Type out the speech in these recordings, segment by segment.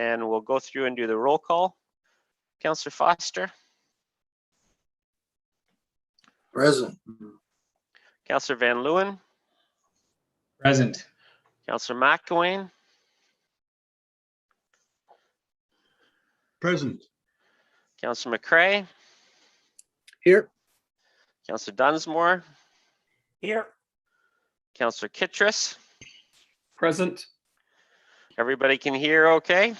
and we'll go through and do the roll call. Councillor Foster. Present. Councillor Van Leeuwen. Present. Councillor McElwain. Present. Councillor McCrae. Here. Councillor Dunsmore. Here. Councillor Kittredge. Present. Everybody can hear okay?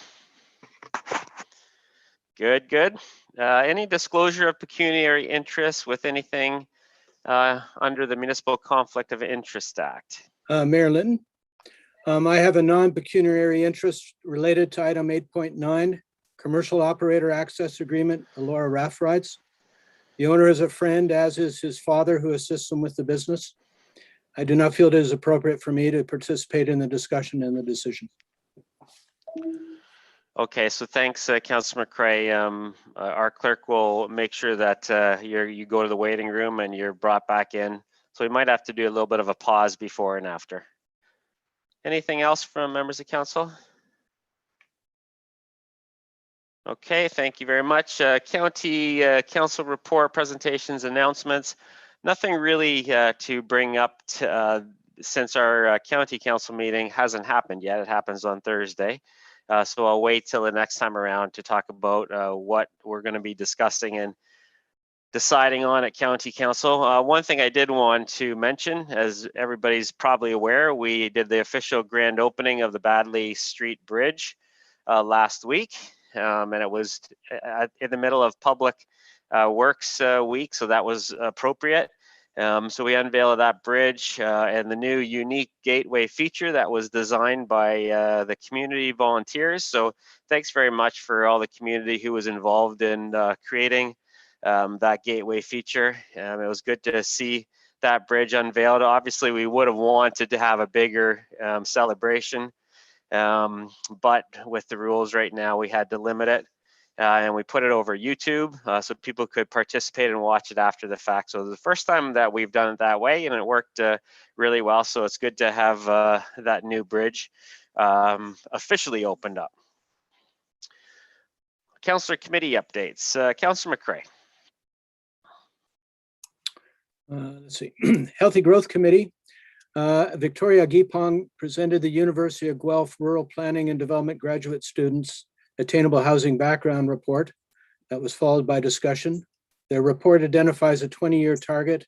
Good, good. Any disclosure of pecuniary interest with anything under the Municipal Conflict of Interest Act? Mayor Linton, I have a non-pecuniary interest related to item 8.9, commercial operator access agreement, Alora Raff rides. The owner is a friend, as is his father, who assists him with the business. I do not feel it is appropriate for me to participate in the discussion and the decision. Okay, so thanks, Councillor McCrae. Our clerk will make sure that you go to the waiting room and you're brought back in. So we might have to do a little bit of a pause before and after. Anything else from members of council? Okay, thank you very much. County council report, presentations, announcements. Nothing really to bring up since our county council meeting hasn't happened yet. It happens on Thursday. So I'll wait till the next time around to talk about what we're going to be discussing and deciding on at county council. One thing I did want to mention, as everybody's probably aware, we did the official grand opening of the Badley Street Bridge last week. And it was in the middle of Public Works Week, so that was appropriate. So we unveiled that bridge and the new unique gateway feature that was designed by the community volunteers. So thanks very much for all the community who was involved in creating that gateway feature. It was good to see that bridge unveiled. Obviously, we would have wanted to have a bigger celebration, but with the rules right now, we had to limit it. And we put it over YouTube so people could participate and watch it after the fact. So the first time that we've done it that way, and it worked really well. So it's good to have that new bridge officially opened up. Councillor committee updates. Councillor McCrae. Let's see. Healthy Growth Committee. Victoria Gipong presented the University of Guelph Rural Planning and Development graduate students Attainable Housing Background Report that was followed by discussion. Their report identifies a 20-year target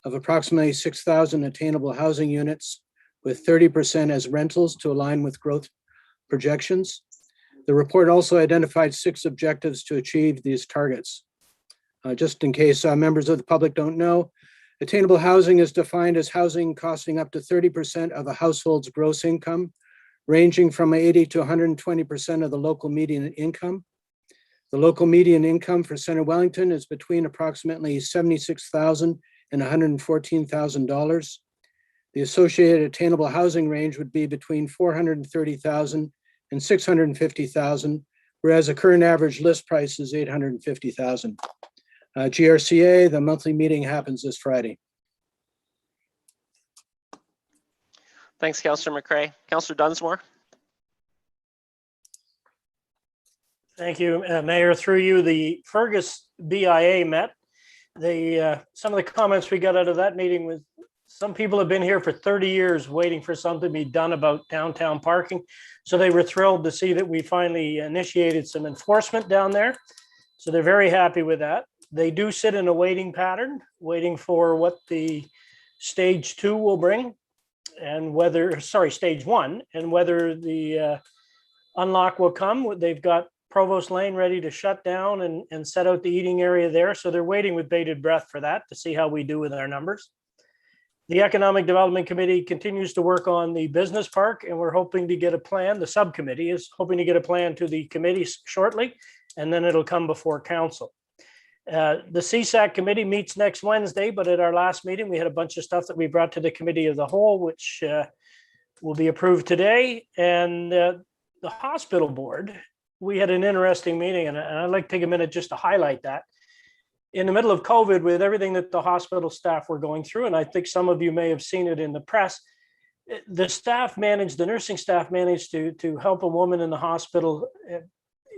of approximately 6,000 attainable housing units with 30% as rentals to align with growth projections. The report also identified 6 objectives to achieve these targets. Just in case members of the public don't know, attainable housing is defined as housing costing up to 30% of a household's gross income, ranging from 80 to 120% of the local median income. The local median income for Center Wellington is between approximately $76,000 and $114,000. The associated attainable housing range would be between $430,000 and $650,000, whereas the current average list price is $850,000. GRCA, the monthly meeting happens this Friday. Thanks, Councillor McCrae. Councillor Dunsmore. Thank you, Mayor. Through you, the Fergus BIA met. Some of the comments we got out of that meeting was some people have been here for 30 years waiting for something to be done about downtown parking. So they were thrilled to see that we finally initiated some enforcement down there. So they're very happy with that. They do sit in a waiting pattern, waiting for what the stage 2 will bring. And whether, sorry, stage 1, and whether the unlock will come. They've got Provost Lane ready to shut down and set out the eating area there. So they're waiting with bated breath for that to see how we do with our numbers. The Economic Development Committee continues to work on the business park, and we're hoping to get a plan. The subcommittee is hoping to get a plan to the committee shortly, and then it'll come before council. The CSAC committee meets next Wednesday, but at our last meeting, we had a bunch of stuff that we brought to the committee of the whole, which will be approved today. And the hospital board, we had an interesting meeting, and I'd like to take a minute just to highlight that. In the middle of COVID, with everything that the hospital staff were going through, and I think some of you may have seen it in the press, the nursing staff managed to help a woman in the hospital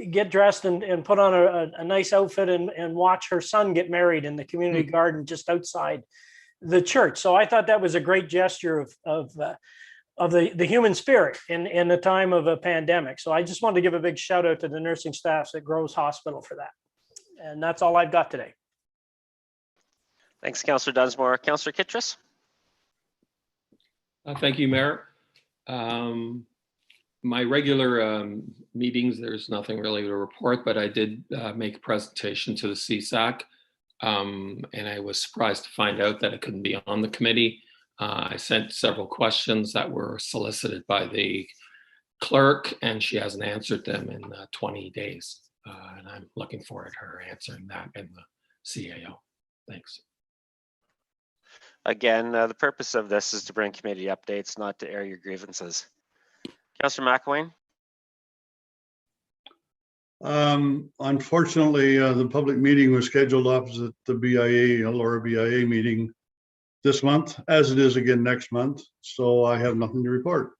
get dressed and put on a nice outfit and watch her son get married in the community garden just outside the church. So I thought that was a great gesture of the human spirit in the time of a pandemic. So I just wanted to give a big shout out to the nursing staffs at Groves Hospital for that. And that's all I've got today. Thanks, Councillor Dunsmore. Councillor Kittredge? Thank you, Mayor. My regular meetings, there's nothing really to report, but I did make a presentation to the CSAC, and I was surprised to find out that it couldn't be on the committee. I sent several questions that were solicited by the clerk, and she hasn't answered them in 20 days. And I'm looking forward to her answering that in the CAO. Thanks. Again, the purpose of this is to bring committee updates, not to air your grievances. Councillor McElwain? Unfortunately, the public meeting was scheduled opposite the BIA, Laura BIA meeting this month, as it is again next month. So I have nothing to report.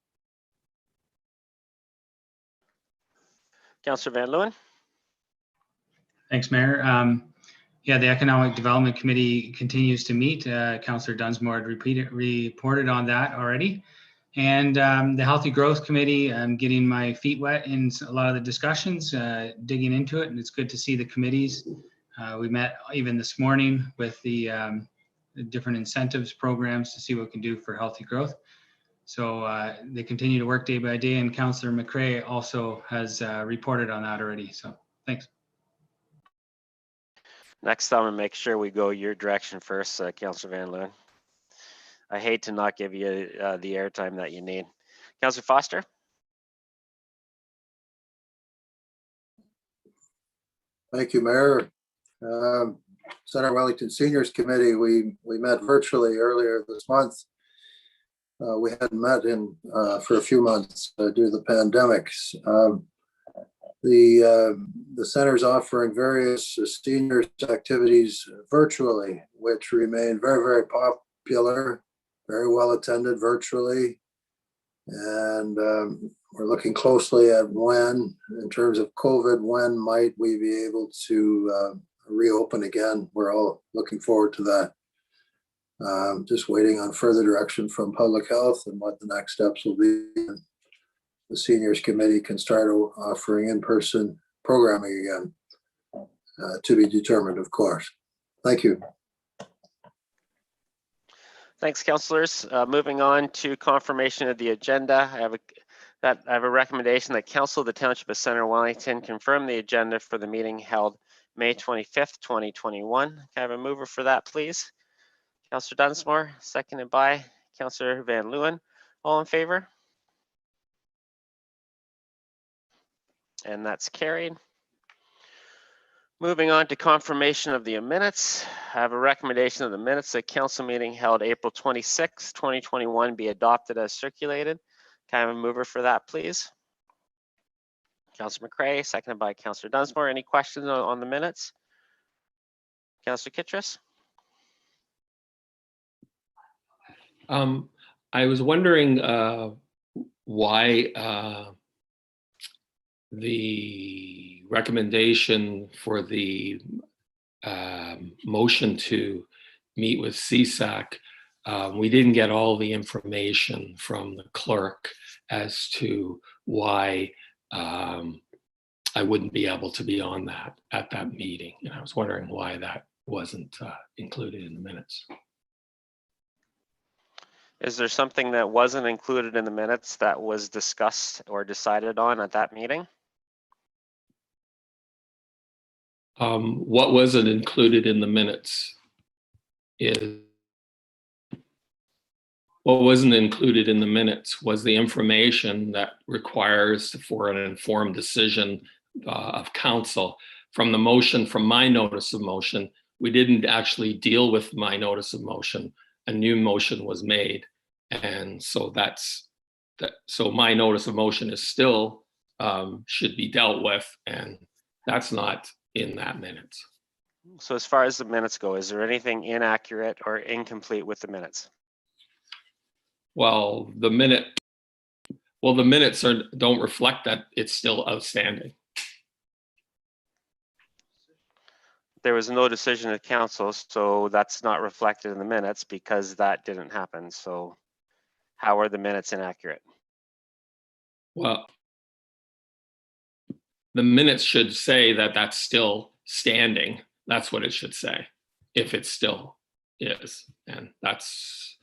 Councillor Van Leeuwen? Thanks, Mayor. Yeah, the Economic Development Committee continues to meet. Councillor Dunsmore had reported on that already. And the Healthy Growth Committee, I'm getting my feet wet in a lot of the discussions, digging into it, and it's good to see the committees. We met even this morning with the different incentives programs to see what we can do for healthy growth. So they continue to work day by day, and Councillor McCrae also has reported on that already. So thanks. Next time, and make sure we go your direction first, Councillor Van Leeuwen. I hate to not give you the airtime that you need. Councillor Foster? Thank you, Mayor. Center Wellington Seniors Committee, we met virtually earlier this month. We hadn't met for a few months due to the pandemics. The center's offering various seniors activities virtually, which remain very, very popular, very well attended virtually. And we're looking closely at when, in terms of COVID, when might we be able to reopen again. We're all looking forward to that. Just waiting on further direction from public health and what the next steps will be. The seniors committee can start offering in-person programming again, to be determined, of course. Thank you. Thanks, councillors. Moving on to confirmation of the agenda. I have a recommendation that Council of the Township of Center Wellington confirm the agenda for the meeting held May 25th, 2021. Can I have a mover for that, please? Councillor Dunsmore, seconded by Councillor Van Leeuwen. All in favor? And that's carried. Moving on to confirmation of the minutes. I have a recommendation of the minutes of council meeting held April 26, 2021 be adopted as circulated. Can I have a mover for that, please? Councillor McCrae, seconded by Councillor Dunsmore. Any questions on the minutes? Councillor Kittredge? I was wondering why the recommendation for the motion to meet with CSAC, we didn't get all the information from the clerk as to why I wouldn't be able to be on that at that meeting. And I was wondering why that wasn't included in the minutes. Is there something that wasn't included in the minutes that was discussed or decided on at that meeting? What wasn't included in the minutes is what wasn't included in the minutes was the information that requires for an informed decision of council. From the motion, from my notice of motion, we didn't actually deal with my notice of motion. A new motion was made. And so so my notice of motion is still should be dealt with, and that's not in that minutes. So as far as the minutes go, is there anything inaccurate or incomplete with the minutes? Well, the minutes don't reflect that it's still outstanding. There was no decision at council, so that's not reflected in the minutes because that didn't happen. So how are the minutes inaccurate? Well, the minutes should say that that's still standing. That's what it should say, if it still is. And that's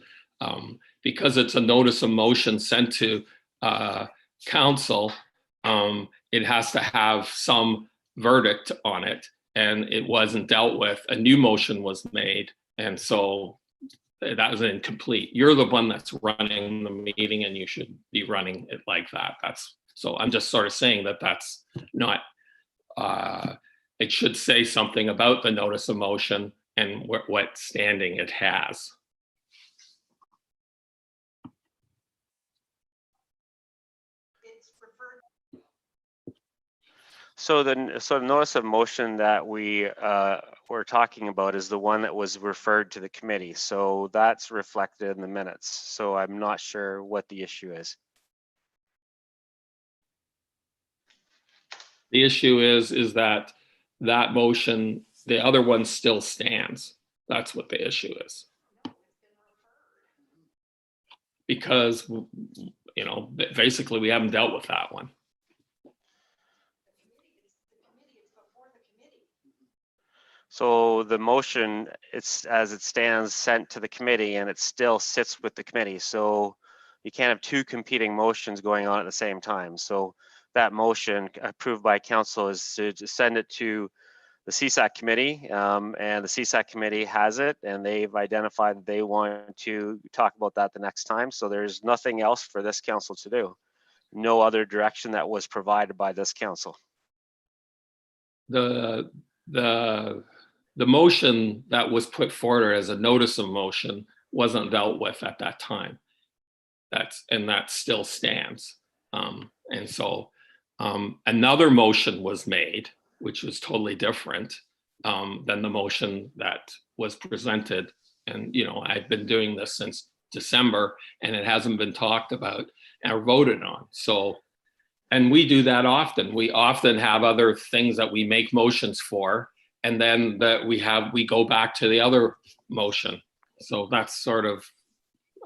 because it's a notice of motion sent to council, it has to have some verdict on it, and it wasn't dealt with. A new motion was made, and so that was incomplete. You're the one that's running the meeting, and you should be running it like that. So I'm just sort of saying that that's not, it should say something about the notice of motion and what standing it has. So the notice of motion that we were talking about is the one that was referred to the committee. So that's reflected in the minutes. So I'm not sure what the issue is. The issue is that motion, the other one still stands. That's what the issue is. Because, you know, basically we haven't dealt with that one. So the motion, it's as it stands sent to the committee and it still sits with the committee. So you can't have two competing motions going on at the same time. So that motion approved by council is to send it to the CSAC committee, and the CSAC committee has it, and they've identified that they want to talk about that the next time. So there's nothing else for this council to do. No other direction that was provided by this council. The motion that was put forward as a notice of motion wasn't dealt with at that time. That still stands. And so another motion was made, which was totally different than the motion that was presented. And, you know, I've been doing this since December and it hasn't been talked about or voted on. So, and we do that often. We often have other things that we make motions for, and then we go back to the other motion. So that's sort of,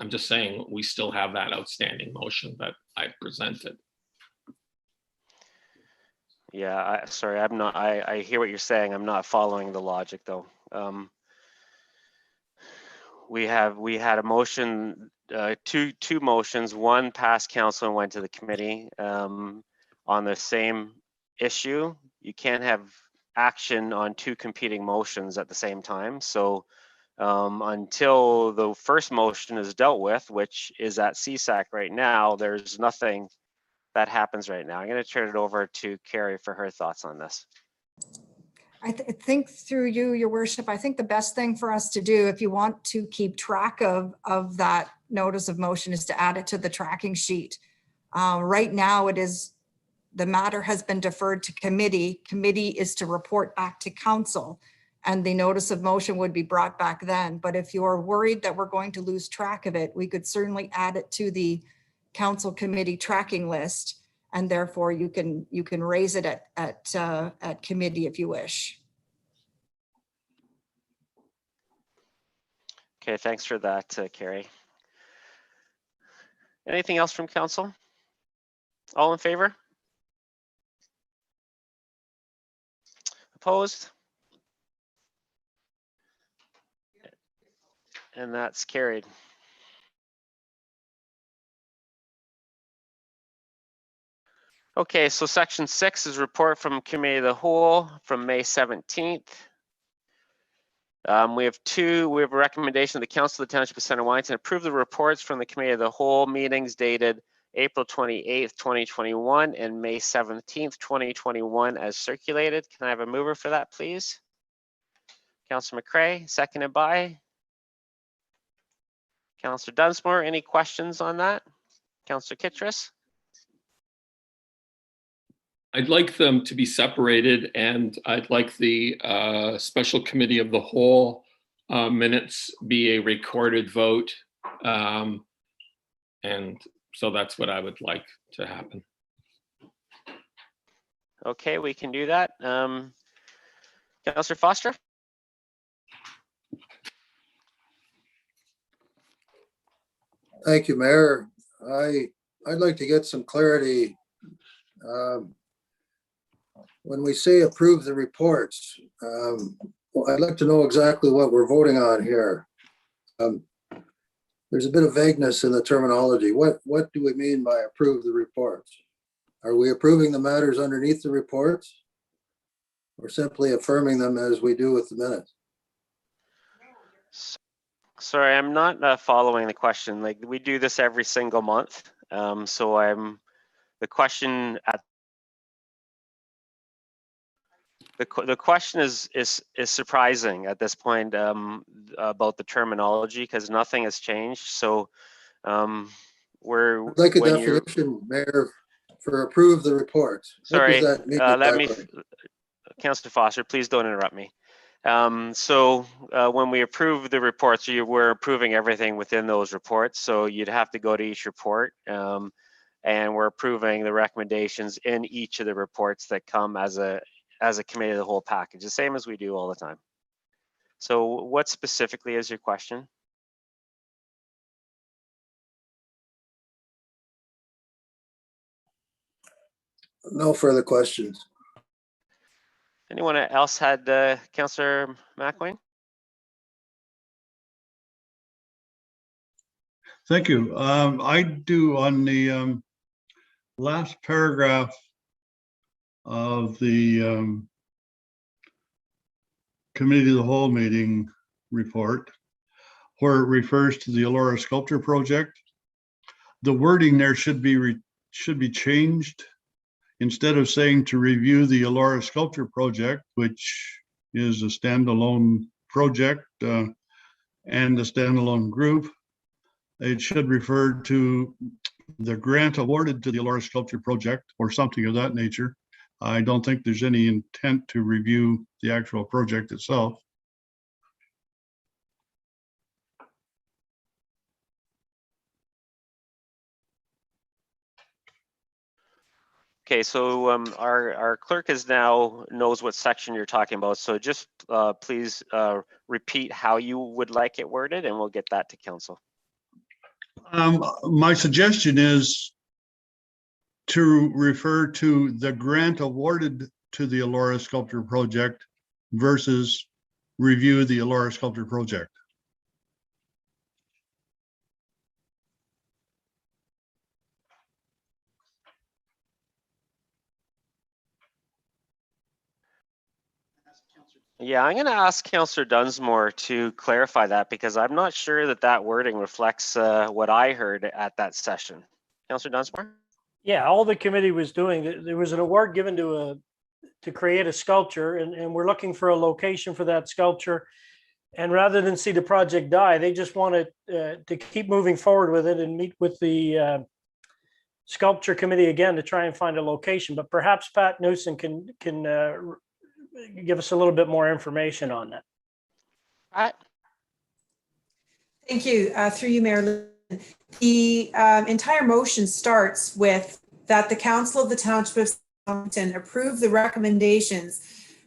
I'm just saying we still have that outstanding motion that I presented. Yeah, sorry, I'm not, I hear what you're saying. I'm not following the logic though. We had a motion, two motions, one passed council and went to the committee on the same issue. You can't have action on two competing motions at the same time. So until the first motion is dealt with, which is at CSAC right now, there's nothing that happens right now. I'm going to turn it over to Carrie for her thoughts on this. I think through you, your worship, I think the best thing for us to do, if you want to keep track of that notice of motion, is to add it to the tracking sheet. Right now, the matter has been deferred to committee. Committee is to report back to council, and the notice of motion would be brought back then. But if you're worried that we're going to lose track of it, we could certainly add it to the council committee tracking list, and therefore you can raise it at committee if you wish. Okay, thanks for that, Carrie. Anything else from council? All in favor? Opposed? And that's carried. Okay, so section 6 is report from Committee of the Whole from May 17th. We have a recommendation of the Council of the Township of Center Wellington approve the reports from the Committee of the Whole meetings dated April 28th, 2021 and May 17th, 2021 as circulated. Can I have a mover for that, please? Councillor McCray, seconded by Councillor Dunsmore. Any questions on that? Councillor Kittredge? I'd like them to be separated, and I'd like the special committee of the whole minutes be a recorded vote And so that's what I would like to happen. Okay, we can do that. Councillor Foster? Thank you, Mayor. I'd like to get some clarity. When we say approve the reports, well, I'd like to know exactly what we're voting on here. There's a bit of vagueness in the terminology. What do we mean by approve the reports? Are we approving the matters underneath the reports, or simply affirming them as we do with the minutes? Sorry, I'm not following the question. Like, we do this every single month. So the question at the question is surprising at this point about the terminology, because nothing has changed. So we're I'd like a when you're definition, Mayor, for approve the reports. sorry, What does that mean let me, exactly? Councillor Foster, please don't interrupt me. So when we approve the reports, we're approving everything within those reports. So you'd have to go to each report, and we're approving the recommendations in each of the reports that come as a committee of the whole package, the same as we do all the time. So what specifically is your question? No further questions. Anyone else had Councillor McElwain? Thank you. I do on the last paragraph of the Committee of the Whole meeting report, where it refers to the Elora Sculpture Project. The wording there should be changed. Instead of saying to review the Elora Sculpture Project, which is a standalone project and a standalone group, it should refer to the grant awarded to the Elora Sculpture Project or something of that nature. I don't think there's any intent to review the actual project itself. Okay, so our clerk knows what section you're talking about. So just please repeat how you would like it worded, and we'll get that to council. My suggestion is to refer to the grant awarded to the Elora Sculpture Project versus review the Elora Sculpture Project. Yeah, I'm going to ask Councillor Dunsmore to clarify that, because I'm not sure that wording reflects what I heard at that session. Councillor Dunsmore? Yeah, all the committee was doing, there was an award given to create a sculpture, and we're looking for a location for that sculpture. And rather than see the project die, they just wanted to keep moving forward with it and meet with the sculpture committee again to try and find a location. But perhaps Pat Newsom can give us a little bit more information on that. All right. Thank you. Through you, Mayor. The entire motion starts with that the Council of the Township of Wellington approve the recommendations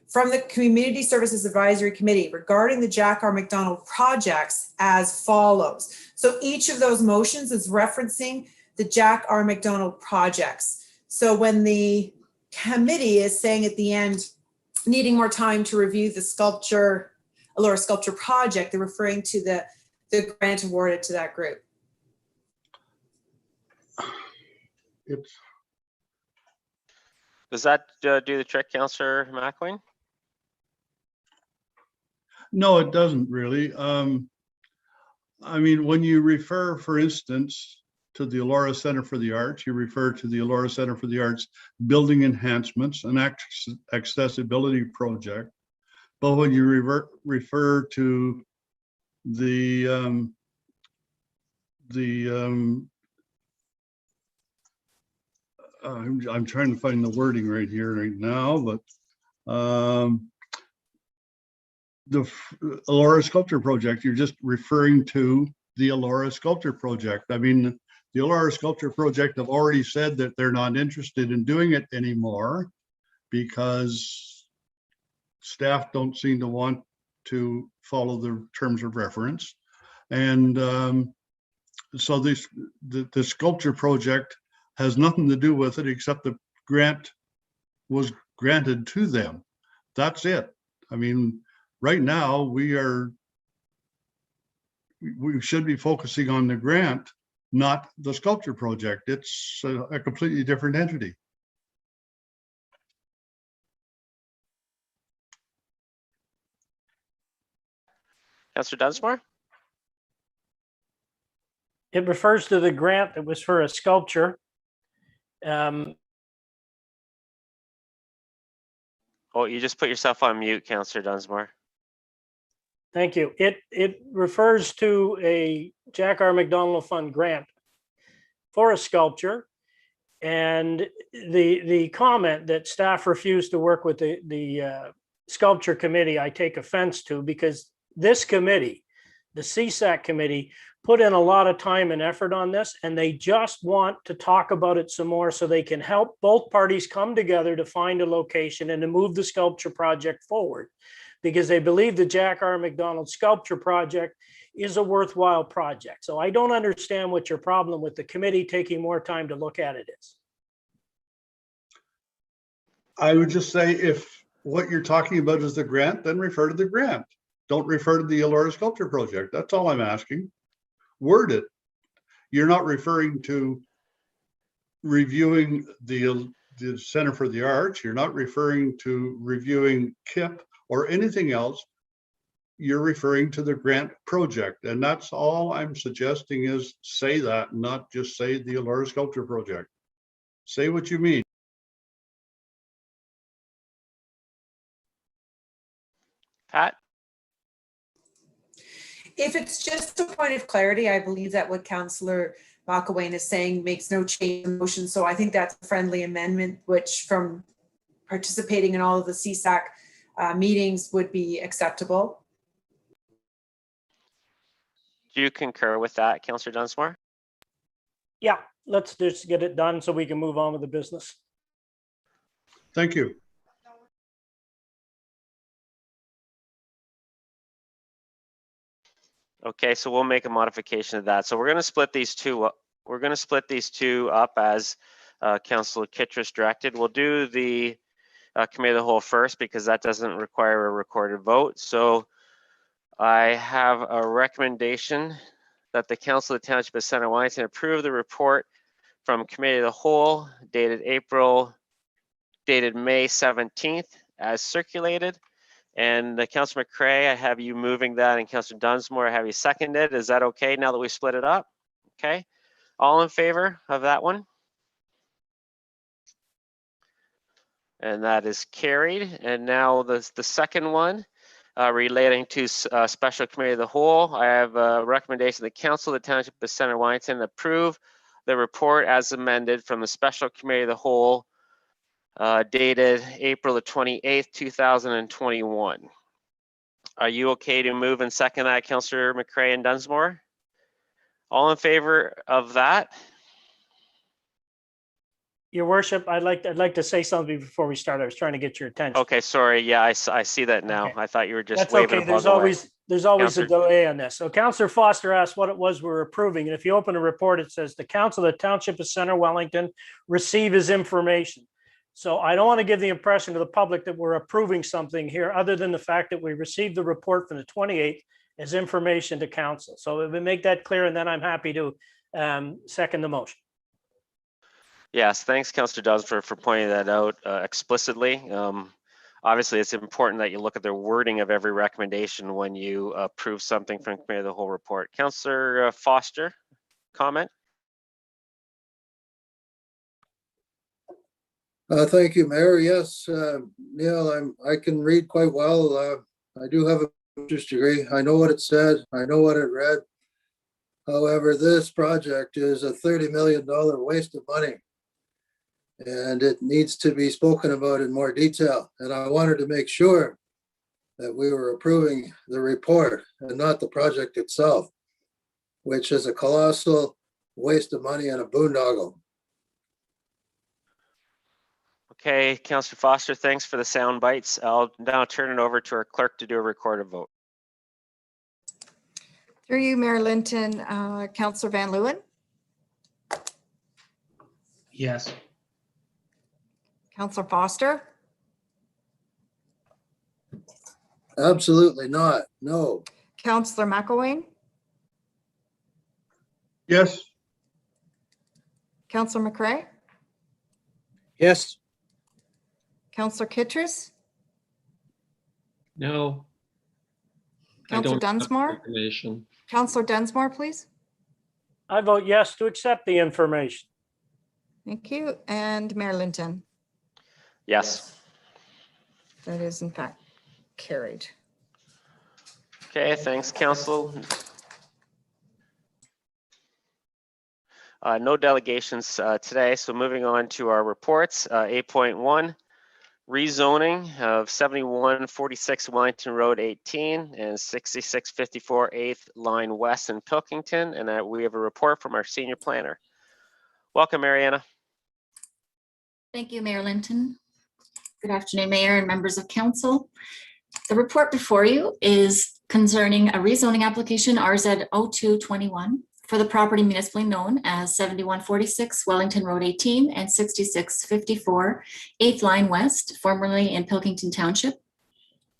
from the Community Services Advisory Committee regarding the Jack R. McDonald projects as follows. So each of those motions is referencing the Jack R. McDonald projects. So when the committee is saying at the end, needing more time to review the sculpture, Elora Sculpture Project, they're referring to the grant awarded to that group. Does that do the trick, Councillor McElwain? No, it doesn't really. I mean, when you refer, for instance, to the Elora Center for the Arts, you refer to the Elora Center for the Arts building enhancements and accessibility project. But when you refer to the I'm trying to find the wording right here right now, but the Elora Sculpture Project, you're just referring to the Elora Sculpture Project. I mean, the Alara Sculpture Project have already said that they're not interested in doing it anymore because staff don't seem to want to follow the terms of reference. And so the sculpture project has nothing to do with it except the grant was granted to them. That's it. I mean, right now we should be focusing on the grant, not the sculpture project. It's a completely different entity. Councillor Dunsmore? It refers to the grant that was for a sculpture. Oh, you just put yourself on mute, Councillor Dunsmore. Thank you. It refers to a Jack R. McDonald Fund grant for a sculpture. And the comment that staff refused to work with the sculpture committee, I take offense to, because this committee, the CSAC committee, put in a lot of time and effort on this, and they just want to talk about it some more so they can help both parties come together to find a location and to move the sculpture project forward, because they believe the Jack R. McDonald Sculpture Project is a worthwhile project. So I don't understand what your problem with the committee taking more time to look at it is. I would just say if what you're talking about is the grant, then refer to the grant. Don't refer to the Alara Sculpture Project. That's all I'm asking. Word it. You're not referring to reviewing the Center for the Arts. You're not referring to reviewing KIP or anything else. You're referring to the grant project. And that's all I'm suggesting is say that, not just say the Alara Sculpture Project. Say what you mean. Pat? If it's just a point of clarity, I believe that what Councillor McElwain is saying makes no change in the motion. So I think that's a friendly amendment, which from participating in all of the CSAC meetings would be acceptable. Do you concur with that, Councillor Dunsmore? Yeah, let's just get it done so we can move on with the business. Thank you. Okay, so we'll make a modification of that. So we're going to split these two up. We're going to split these two up as Councillor Kittredge directed. We'll do the committee of the whole first because that doesn't require a recorded vote. So I have a recommendation that the Council of the Township of Center Wellington approve the report from committee of the whole dated May 17th as circulated. And Councillor McCray, I have you moving that, and Councillor Dunsmore, I have you seconded. Is that okay now that we split it up? Okay. All in favor of that one? And that is carried. And now the second one relating to special committee of the whole. I have a recommendation the Council of the Township of Center Wellington approve the report as amended from the special committee of the whole dated April the 28th, 2021. Are you okay to move and second that, Councillor McCray and Dunsmore? All in favor of that? Your worship, I'd like to say something before we start. I was trying to get your attention. Okay, sorry. Yeah, I see that now. Okay. I thought you were just That's waving okay. a plug away. There's always Councillor. a delay on this. So Councillor Foster asked what it was we're approving. And if you open a report, it says the Council of the Township of Center Wellington receive his information. So I don't want to give the impression to the public that we're approving something here other than the fact that we received the report from the 28th as information to council. So if we make that clear, and then I'm happy to second the motion. Yes, thanks, Councillor Dunsmore, for pointing that out explicitly. Obviously, it's important that you look at the wording of every recommendation when you approve something from committee of the whole report. Councillor Foster, comment? Thank you, Mayor. Yes, Neil, I can read quite well. I do have a master's degree. I know what it said. I know what it read. However, this project is a $30 million waste of money, and it needs to be spoken about in more detail. And I wanted to make sure that we were approving the report and not the project itself, which is a colossal waste of money and a boondoggle. Okay, Councillor Foster, thanks for the sound bites. I'll now turn it over to our clerk to do a recorded vote. Through you, Mayor Linton, Councillor Van Leeuwen, Yes. Councillor Foster, Absolutely not. No. Councillor McElwain, Yes. Councillor McCray, Yes. Councillor Kittredge, No. I Councillor don't have Dunsmore, information. Councillor Dunsmore, please. I vote yes to accept the information. Thank you. And Mayor Linton, Yes. that is in fact carried. Okay, thanks, Council. No delegations today, so moving on to our reports. 8.1, rezoning of 7146 Wellington Road 18 and 6654 8th Line West in Pilkington, and we have a report from our senior planner. Welcome, Mariana. Thank you, Mayor Linton. Good afternoon, Mayor and members of council. The report before you is concerning a rezoning application RZ 0221 for the property municipally known as 7146 Wellington Road 18 and 6654 8th Line West, formerly in Pilkington Township.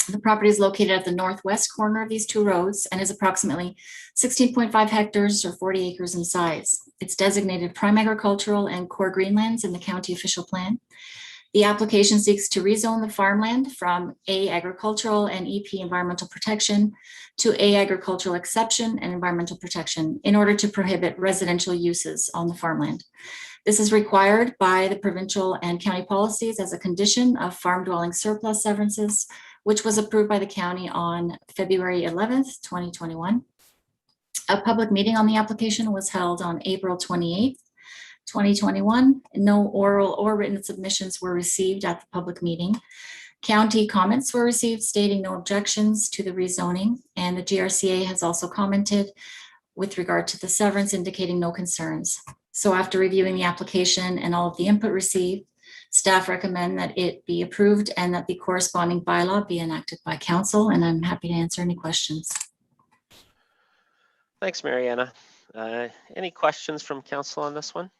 The property is located at the northwest corner of these two roads and is approximately 16.5 hectares or 40 acres in size. It's designated prime agricultural and core greenlands in the county official plan. The application seeks to rezone the farmland from A, agricultural and EP, environmental protection, to A, agricultural exception and environmental protection in order to prohibit residential uses on the farmland. This is required by the provincial and county policies as a condition of farm dwelling surplus severances, which was approved by the county on February 11th, 2021. A public meeting on the application was held on April 28th, 2021. No oral or written submissions were received at the public meeting. County comments were received stating no objections to the rezoning, and the GRCA has also commented with regard to the severance, indicating no concerns. So after reviewing the application and all of the input received, staff recommend that it be approved and that the corresponding bylaw be enacted by council, and I'm happy to answer any questions. Thanks, Mariana. Any questions from council on this one?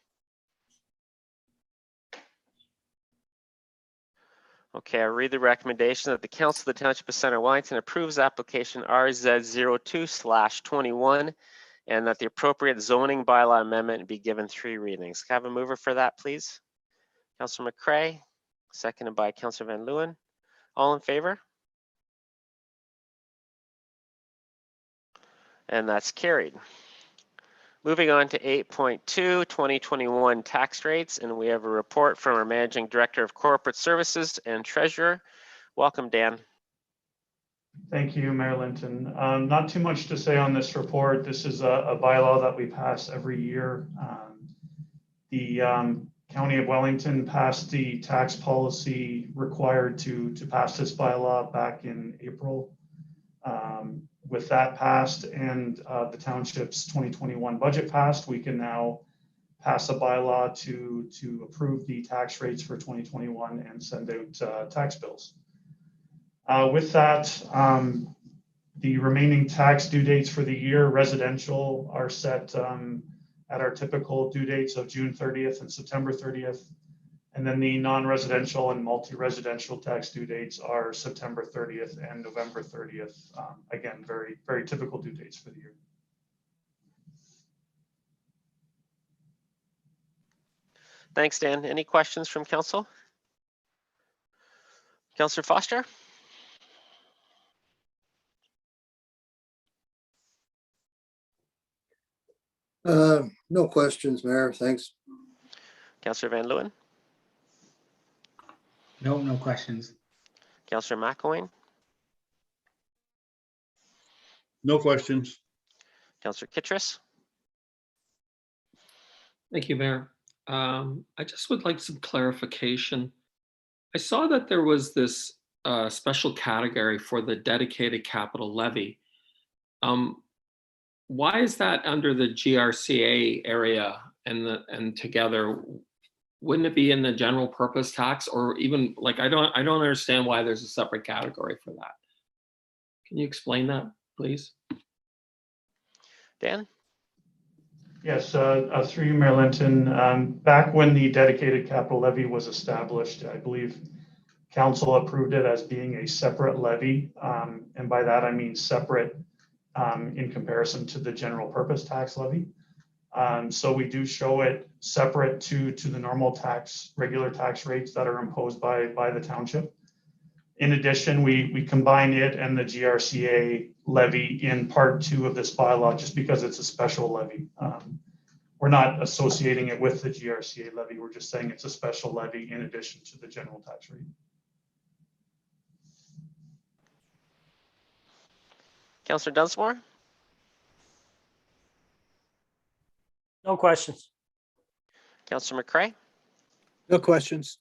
Okay, I'll read the recommendation that the Council of the Township of Center Wellington approves application RZ02/21 and that the appropriate zoning bylaw amendment be given 3 readings. Can I have a mover for that, please? Councillor McCray, seconded by Councillor Van Leeuwen. All in favor? And that's carried. Moving on to 8.2, 2021 tax rates, and we have a report from our Managing Director of Corporate Services and Treasurer. Welcome, Dan. Thank you, Mayor Linton. Not too much to say on this report. This is a bylaw that we pass every year. The County of Wellington passed the tax policy required to pass this bylaw back in April. With that passed and the township's 2021 budget passed, we can now pass a bylaw to approve the tax rates for 2021 and send out tax bills. With that, the remaining tax due dates for the year, residential, are set at our typical due dates of June 30th and September 30th. And then the non-residential and multi-residential tax due dates are September 30th and November 30th. Again, very, very typical due dates for the year. Thanks, Dan. Any questions from council? Councillor Foster? No questions, Mayor. Thanks. Councillor Van Leeuwen? No questions. Councillor McElwain? No questions. Councillor Kittredge? Thank you, Mayor. I just would like some clarification. I saw that there was this special category for the dedicated capital levy. why is that under the GRCA area and together? Wouldn't it be in the general purpose tax, or even like, I don't understand why there's a separate category for that. Can you explain that, please? Dan? Yes, through you, Mayor Linton. Back when the dedicated capital levy was established, I believe council approved it as being a separate levy. And by that, I mean separate in comparison to the general purpose tax levy. So we do show it separate to the normal regular tax rates that are imposed by the township. In addition, we combine it and the GRCA levy in part 2 of this bylaw just because it's a special levy. We're not associating it with the GRCA levy. We're just saying it's a special levy in addition to the general tax rate. Councillor Dunsmore? No questions. Councillor McCrae? No questions.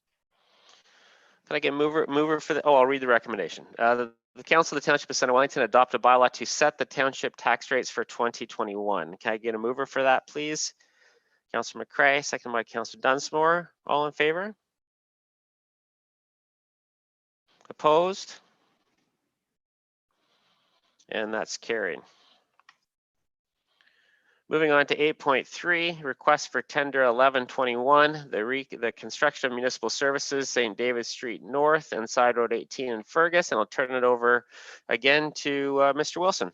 Can I get mover for the, oh, I'll read the recommendation. The Council of the Township of Center Wellington adopt a bylaw to set the township tax rates for 2021. Can I get a mover for that, please? Councillor McCrae, second by Councillor Dunsmore. All in favor? Opposed? And that's carried. Moving on to 8.3, request for tender 1121, the construction of municipal services, St. David Street North and Sideroad 18 in Fergus. And I'll turn it over again to Mr. Wilson.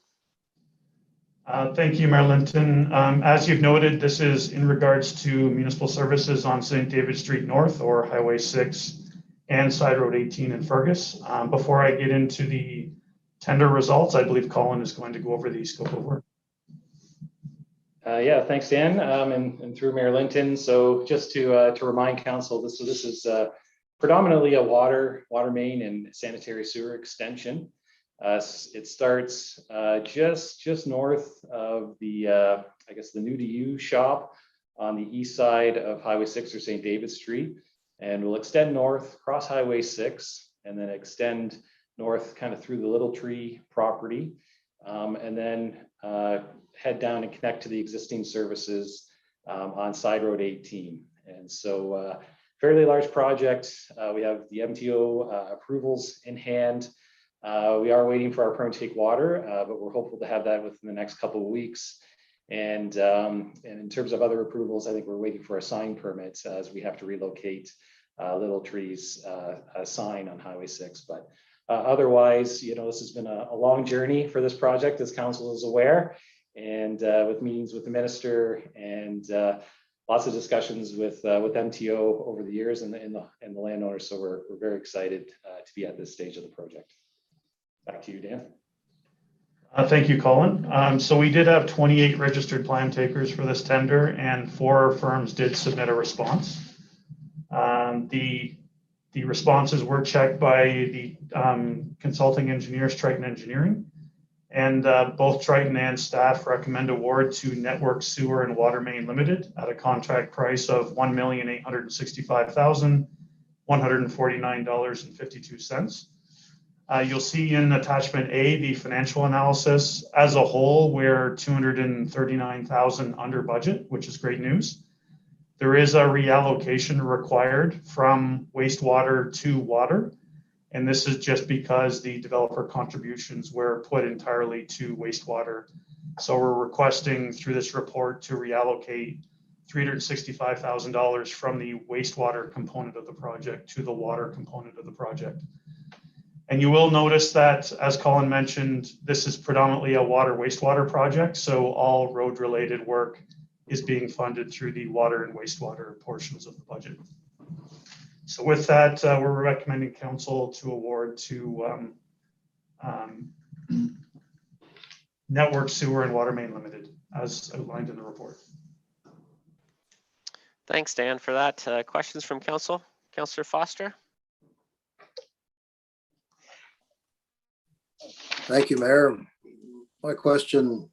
Thank you, Mayor Linton. As you've noted, this is in regards to municipal services on St. David Street North or Highway 6 and Side Road 18 in Fergus. Before I get into the tender results, I believe Colin is going to go over the scope of work. Yeah, thanks, Dan, and through Mayor Linton. So just to remind council, this is predominantly a water main and sanitary sewer extension. It starts just north of the I guess the new to you shop on the east side of Highway 6 or St. David Street, and will extend north across Highway 6 and then extend north kind of through the Little Tree property, and then head down and connect to the existing services on Side Road 18. And so fairly large project. We have the MTO approvals in hand. We are waiting for our permit to take water, but we're hopeful to have that within the next couple of weeks. And in terms of other approvals, I think we're waiting for a sign permit as we have to relocate Little Tree's sign on Highway 6. But otherwise, you know, this has been a long journey for this project, as council is aware, and with meetings with the minister and lots of discussions with MTO over the years and the landowners. So we're very excited to be at this stage of the project. Back to you, Dan. Thank you, Colin. So we did have 28 registered plan takers for this tender, and 4 firms did submit a response. The responses were checked by the consulting engineers, Triton Engineering, and both Triton and staff recommend award to Network Sewer and Water Main Limited at a contract price of $1,865,149.52. You'll see in attachment A the financial analysis. As a whole, we're $239,000 under budget, which is great news. There is a reallocation required from wastewater to water, and this is just because the developer contributions were put entirely to wastewater. So we're requesting through this report to reallocate $365,000 from the wastewater component of the project to the water component of the project. And you will notice that, as Colin mentioned, this is predominantly a water wastewater project. So all road related work is being funded through the water and wastewater portions of the budget. So with that, we're recommending council to award to Network Sewer and Water Main Limited, as outlined in the report. Thanks, Dan, for that. Questions from council? Councillor Foster? Thank you, Mayor. My question,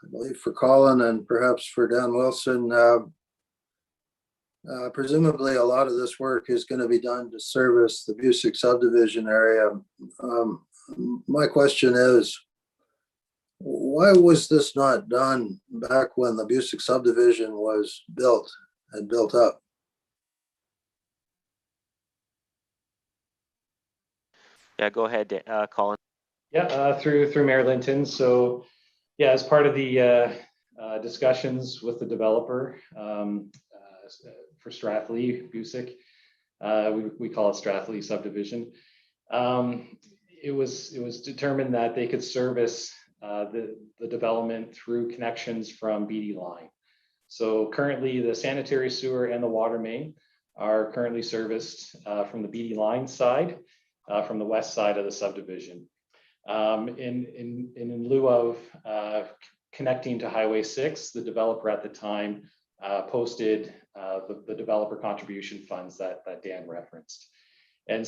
I believe for Colin and perhaps for Dan Wilson, presumably a lot of this work is going to be done to service the Busick subdivision area. My question is, Why was this not done back when the Busick subdivision was built and built up? Yeah, go ahead, Colin. Yeah, through Mayor Linton. So, yeah, as part of the discussions with the developer for Strathleigh Busick, we call it Strathleigh subdivision. It was determined that they could service the development through connections from BD line. So currently, the sanitary sewer and the water main are currently serviced from the BD line side, from the west side of the subdivision. In lieu of connecting to Highway 6, the developer at the time posted the developer contribution funds that Dan referenced. And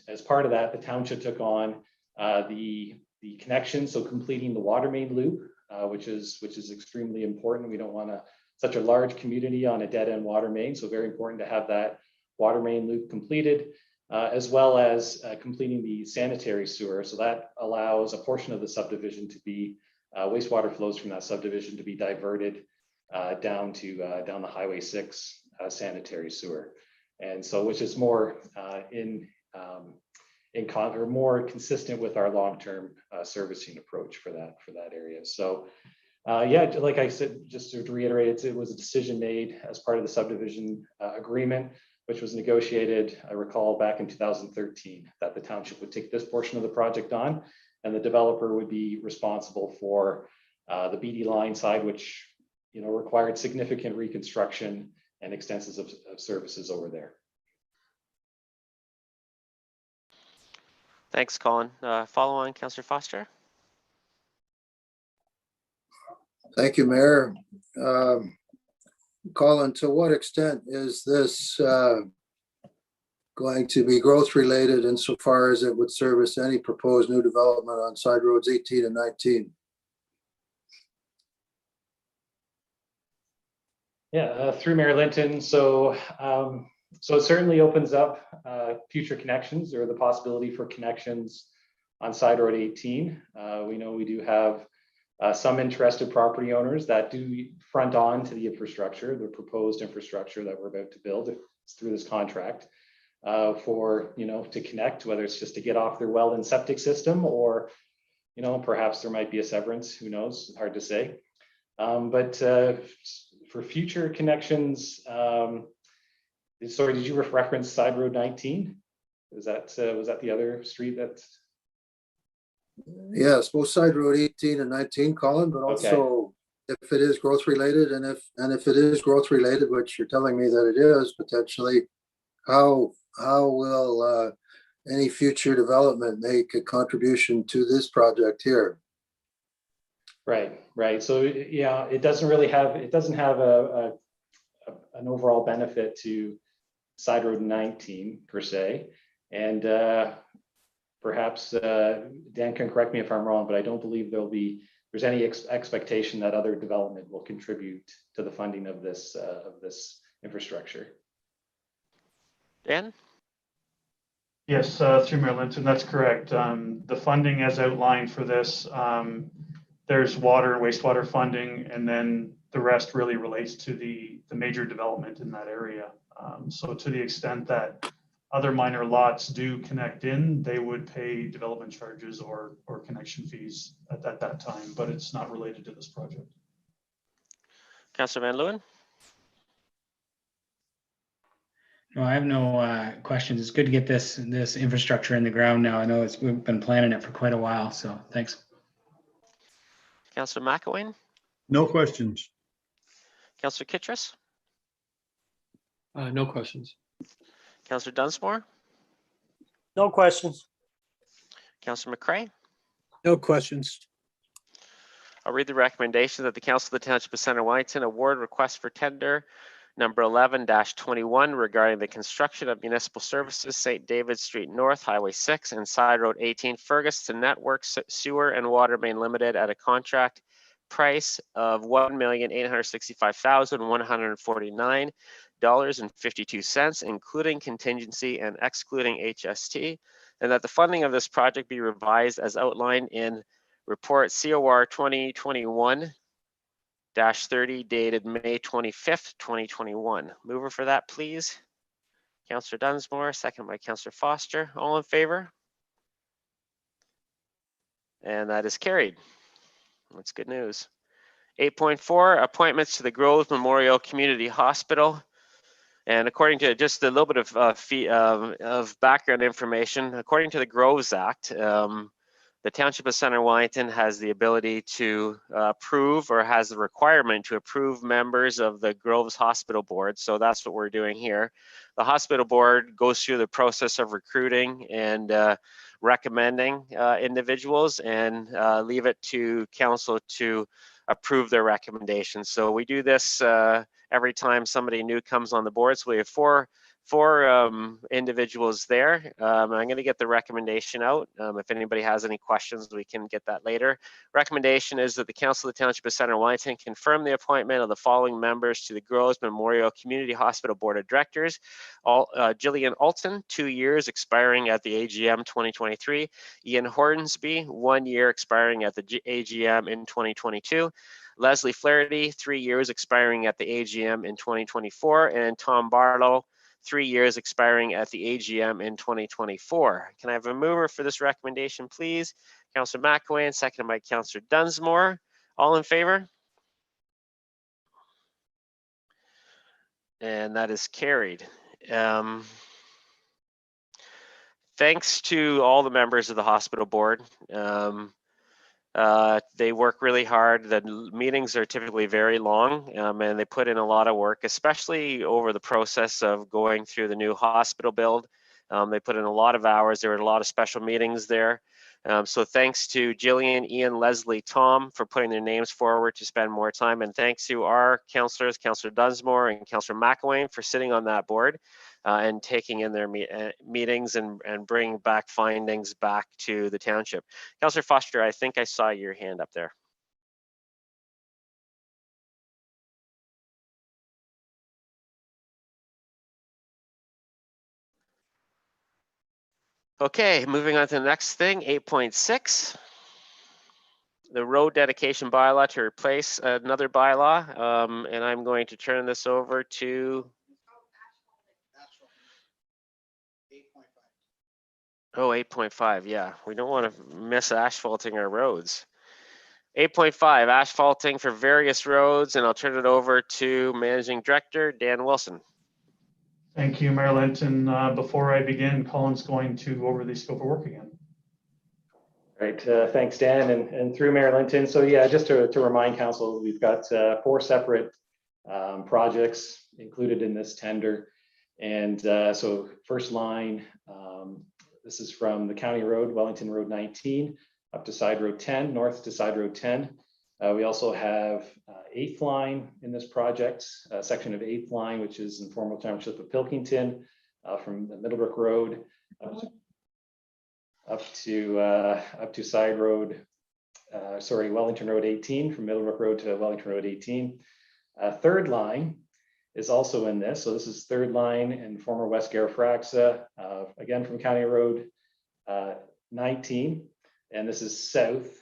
as part of that, the township took on the connection, so completing the water main loop, which is extremely important. We don't want such a large community on a dead end water main, so very important to have that water main loop completed, as well as completing the sanitary sewer. So that allows a portion of the subdivision to be wastewater flows from that subdivision to be diverted down the Highway 6 sanitary sewer, and so which is more more consistent with our long-term servicing approach for that area. So yeah, like I said, just to reiterate, it was a decision made as part of the subdivision agreement, which was negotiated, I recall, back in 2013, that the township would take this portion of the project on, and the developer would be responsible for the BD line side, which required significant reconstruction and extensions of services over there. Thanks, Colin. Follow on, Councillor Foster. Thank you, Mayor. Colin, to what extent is this going to be growth related insofar as it would service any proposed new development on side roads 18 and 19? Yeah, through Mayor Linton. So it certainly opens up future connections, or the possibility for connections on side road 18. We know we do have some interested property owners that do front on to the infrastructure, the proposed infrastructure that we're about to build through this contract for, to connect, whether it's just to get off their well and septic system, or, perhaps there might be a severance, who knows, hard to say. But for future connections, sorry, did you reference Side Road 19? Was that the other street that? Yes, both side road 18 and 19, Colin, but also if it is growth related, and if it is growth related, which you're telling me that it is potentially, how will any future development make a contribution to this project here? Right. So yeah, it doesn't have an overall benefit to Side Road 19 per se, and perhaps Dan can correct me if I'm wrong, but I don't believe there's any expectation that other development will contribute to the funding of this infrastructure. Dan? Yes, through Mayor Linton, that's correct. The funding as outlined for this, there's water and wastewater funding, and then the rest really relates to the major development in that area. So to the extent that other minor lots do connect in, they would pay development charges or connection fees at that time, but it's not related to this project. Councillor Van Leeuwen? No, I have no questions. It's good to get this infrastructure in the ground now. I know we've been planning it for quite a while, so thanks. Councillor McElwain? No questions. Councillor Kittredge? No questions. Councillor Dunsmore? No questions. Councillor McCrae? No questions. I'll read the recommendation that the Council of the Township of Centre Wellington award request for tender number 11-21 regarding the construction of municipal services, St. David Street North, Highway 6 and Side Road 18, Fergus to Network Sewer and Water Main Limited at a contract price of $1,865,149.52, including contingency and excluding HST, and that the funding of this project be revised as outlined in Report COR 2021-30 dated May 25th, 2021. Mover for that, please. Councillor Dunsmore, second by Councillor Foster. All in favor? And that is carried. That's good news. 8.4, appointments to the Grove Memorial Community Hospital. And according to just a little bit of background information, according to the Groves Act, the Township of Center Wellington has the ability to approve, or has the requirement to approve, members of the Groves Hospital Board. So that's what we're doing here. The hospital board goes through the process of recruiting and recommending individuals, and leave it to council to approve their recommendations. So we do this every time somebody new comes on the board. So we have four individuals there. I'm going to get the recommendation out. If anybody has any questions, we can get that later. Recommendation is that the Council of the Township of Center Wellington confirm the appointment of the following members to the Groves Memorial Community Hospital Board of Directors. Jillian Alton, 2 years, expiring at the AGM 2023. Ian Hornsby, 1 year, expiring at the AGM in 2022. Leslie Flaherty, 3 years, expiring at the AGM in 2024. And Tom Barlow, 3 years, expiring at the AGM in 2024. Can I have a mover for this recommendation, please? Councillor McElwain, seconded by Councillor Dunsmore. All in favor? And that is carried. Thanks to all the members of the hospital board. They work really hard. The meetings are typically very long, and they put in a lot of work, especially over the process of going through the new hospital build. They put in a lot of hours. There were a lot of special meetings there. So thanks to Jillian, Ian, Leslie, Tom for putting their names forward to spend more time. And thanks to our councillors, Councillor Dunsmore and Councillor McElwain, for sitting on that board and taking in their meetings and bringing back findings back to the township. Councillor Foster, I think I saw your hand up there. Okay, moving on to the next thing, 8.6. The road dedication bylaw to replace another bylaw. And I'm going to turn this over to. Oh, 8.5, yeah. We don't want to miss asphalting our roads. 8.5, asphalting for various roads, and I'll turn it over to Managing Director Dan Wilson. Thank you, Mayor Linton. Before I begin, Colin's going to go over the scope of work again. Right, thanks, Dan, and through Mayor Linton. So yeah, just to remind council, we've got 4 separate projects included in this tender. And so first line, this is from the County Road, Wellington Road 19, up to Sideroad 10, north to Sideroad 10. We also have 8th line in this project, a section of 8th line, which is in formal township of Pilkington, from the Middlebrook Road up to Side Road, Wellington Road 18, from Middlebrook Road to Wellington Road 18. 3rd line is also in this. So this is 3rd line in former West Garifraxa, again from County Road 19, and this is south,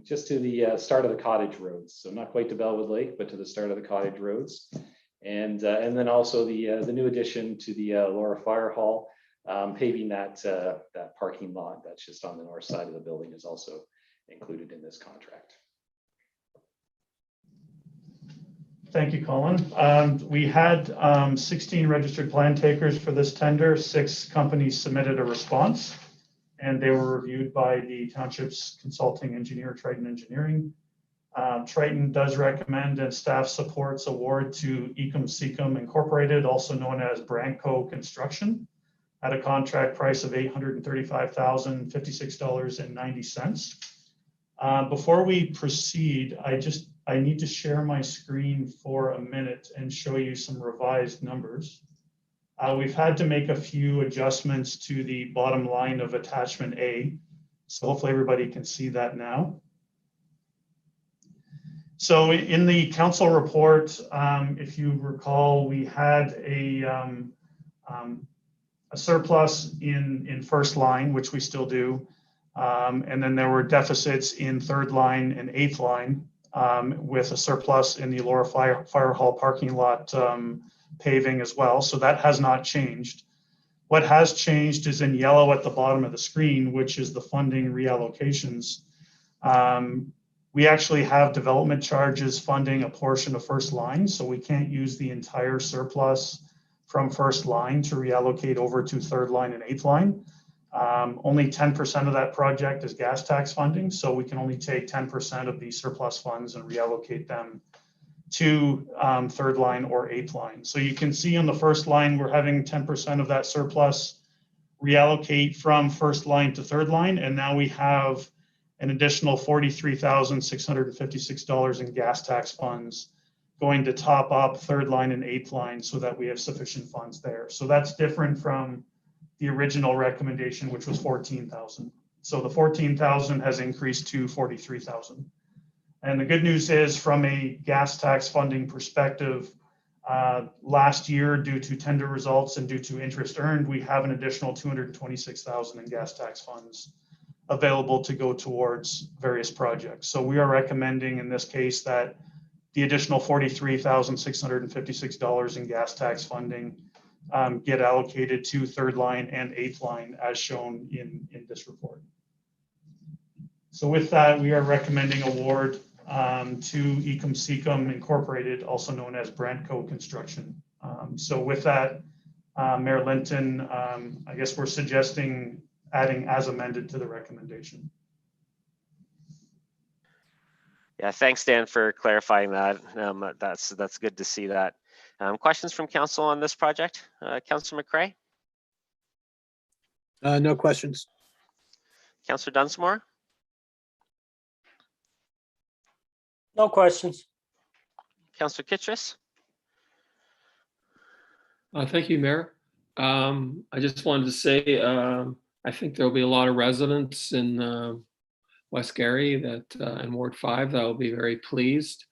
just to the start of the cottage roads. So not quite to Bellwood Lake, but to the start of the cottage roads. And then also the new addition to the Laura Fire Hall, paving that parking lot that's just on the north side of the building is also included in this contract. Thank you, Colin. We had 16 registered plan takers for this tender. 6 companies submitted a response, and they were reviewed by the township's consulting engineer, Triton Engineering. Triton does recommend and staff supports award to Ecom Secom Incorporated, also known as Branco Construction, at a contract price of $835,056.90. Before we proceed, I need to share my screen for a minute and show you some revised numbers. We've had to make a few adjustments to the bottom line of attachment A. So hopefully everybody can see that now. So in the council report, if you recall, we had a surplus in first line, which we still do. And then there were deficits in 3rd line and 8th line, with a surplus in the Elora Fire Hall parking lot paving as well. So that has not changed. What has changed is in yellow at the bottom of the screen, which is the funding reallocations. We actually have development charges funding a portion of 1st line, so we can't use the entire surplus from 1st line to reallocate over to 3rd line and 8th line. Only 10% of that project is gas tax funding, so we can only take 10% of the surplus funds and reallocate them to 3rd line or 8th line. So you can see on the 1st line, we're having 10% of that surplus reallocate from 1st line to 3rd line, and now we have an additional $43,656 in gas tax funds going to top up 3rd line and 8th line so that we have sufficient funds there. So that's different from the original recommendation, which was 14,000. So the 14,000 has increased to 43,000. And the good news is, from a gas tax funding perspective, last year, due to tender results and due to interest earned, we have an additional 226,000 in gas tax funds available to go towards various projects. So we are recommending in this case that the additional $43,656 in gas tax funding get allocated to 3rd line and 8th line as shown in this report. So with that, we are recommending award to Ecom Secom Incorporated, also known as Brantco Construction. So with that, Mayor Linton, I guess we're suggesting adding as amended to the recommendation. Yeah, thanks, Dan, for clarifying that. That's good to see that. Questions from council on this project? Councillor McCrae? No questions. Councillor Dunsmore? No questions. Councillor Kittrus? Thank you, Mayor. I just wanted to say, I think there'll be a lot of residents in West Garry that in Ward 5 that will be very pleased.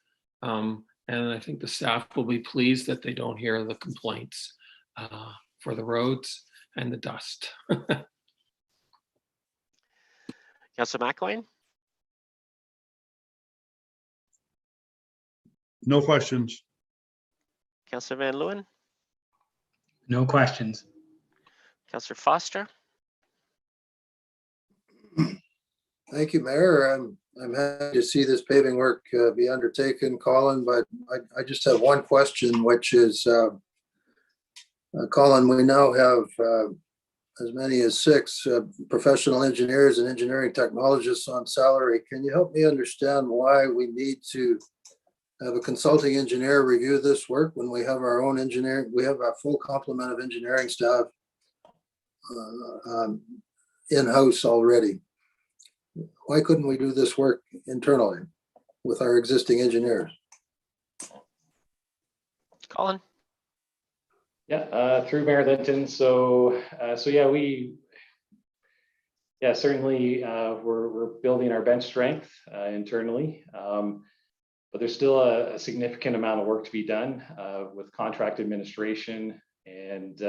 And I think the staff will be pleased that they don't hear the complaints for the roads and the dust. Councillor McElwain? No questions. Councillor Van Leeuwen? No questions. Councillor Foster? Thank you, Mayor. I'm happy to see this paving work be undertaken, Colin, but I just have one question, which is, Colin, we now have as many as 6 professional engineers and engineering technologists on salary. Can you help me understand why we need to have a consulting engineer review this work when we have our own engineer? We have a full complement of engineering staff in-house already. Why couldn't we do this work internally with our existing engineers? Colin? Yeah, through Mayor Linton. So yeah, certainly we're building our bench strength internally, but there's still a significant amount of work to be done with contract administration and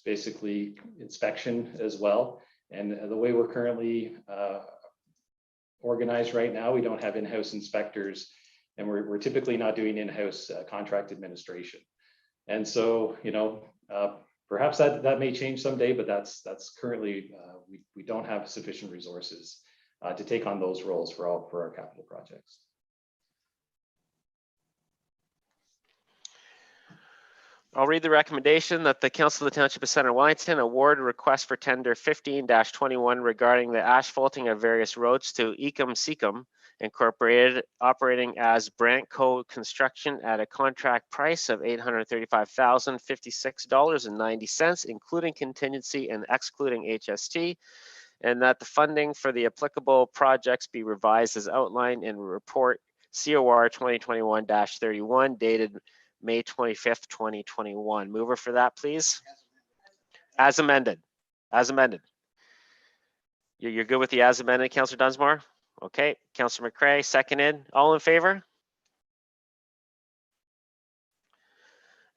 basically inspection as well. And the way we're currently organized right now, we don't have in-house inspectors, and we're typically not doing in-house contract administration. And so, you know, perhaps that may change someday, but that's currently we don't have sufficient resources to take on those roles for our capital projects. I'll read the recommendation that the Council of the Township of Center Wellington award request for tender 15-21 regarding the asphalting of various roads to Ecom Secom Incorporated, operating as Brantco Construction at a contract price of $835,056.90, including contingency and excluding HST, and that the funding for the applicable projects be revised as outlined in report COR 2021-31 dated May 25th, 2021. Mover for that, please. As amended. As amended. You're good with the as amended, Councillor Dunsmore? Okay. Councillor McCrae, seconded. All in favor?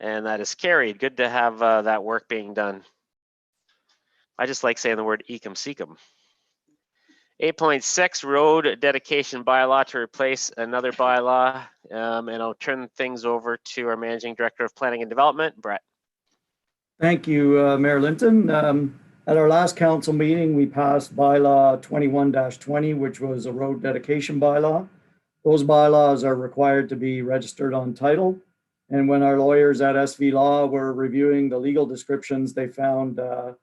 And that is carried. Good to have that work being done. I just like saying the word ecum secum. 8.6 road dedication bylaw to replace another bylaw. And I'll turn things over to our Managing Director of Planning and Development, Brett. Thank you, Mayor Linton. At our last council meeting, we passed bylaw 21-20, which was a road dedication bylaw. Those bylaws are required to be registered on title. And when our lawyers at SV Law were reviewing the legal descriptions, they found there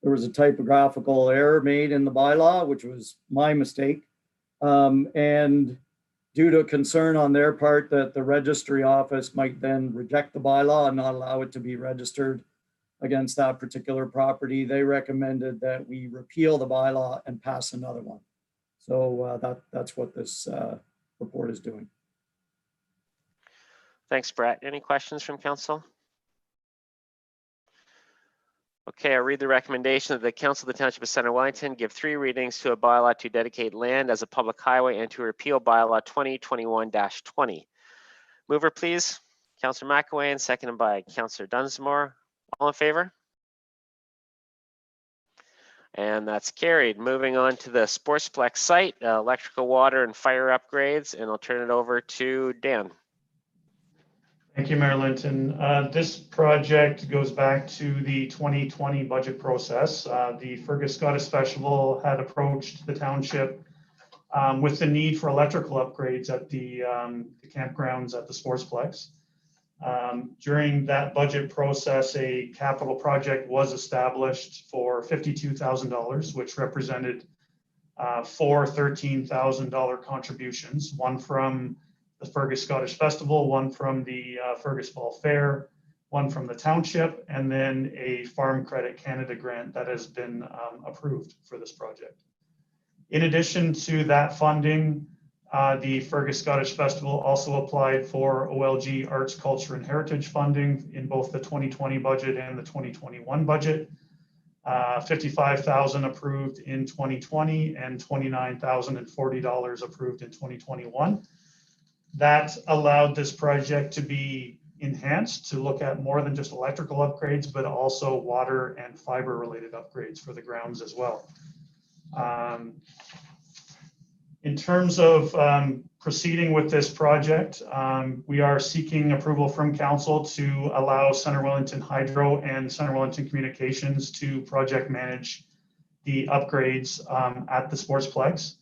was a typographical error made in the bylaw, which was my mistake. And due to concern on their part that the registry office might then reject the bylaw and not allow it to be registered against that particular property, they recommended that we repeal the bylaw and pass another one. So that's what this report is doing. Thanks, Brett. Any questions from council? Okay, I'll read the recommendation of the Council of the Township of Center Wellington, give 3 readings to a bylaw to dedicate land as a public highway and to repeal bylaw 2021-20. Mover, please. Councillor McElwain, seconded by Councillor Dunsmore. All in favor? And that's carried. Moving on to the Sportsplex site, electrical, water, and fire upgrades, and I'll turn it over to Dan. Thank you, Mayor Linton. This project goes back to the 2020 budget process. The Fergus Scottish Festival had approached the township with the need for electrical upgrades at the campgrounds at the Sportsplex. During that budget process, a capital project was established for $52,000, which represented 4 $13,000 contributions, one from the Fergus Scottish Festival, one from the Fergus Fall Fair, one from the township, and then a Farm Credit Canada grant that has been approved for this project. In addition to that funding, the Fergus Scottish Festival also applied for OLG Arts, Culture and Heritage funding in both the 2020 budget and the 2021 budget. $55,000 approved in 2020 and $29,040 approved in 2021. That allowed this project to be enhanced to look at more than just electrical upgrades, but also water and fiber related upgrades for the grounds as well. In terms of proceeding with this project, we are seeking approval from council to allow Center Wellington Hydro and Center Wellington Communications to project manage the upgrades at the Sportsplex.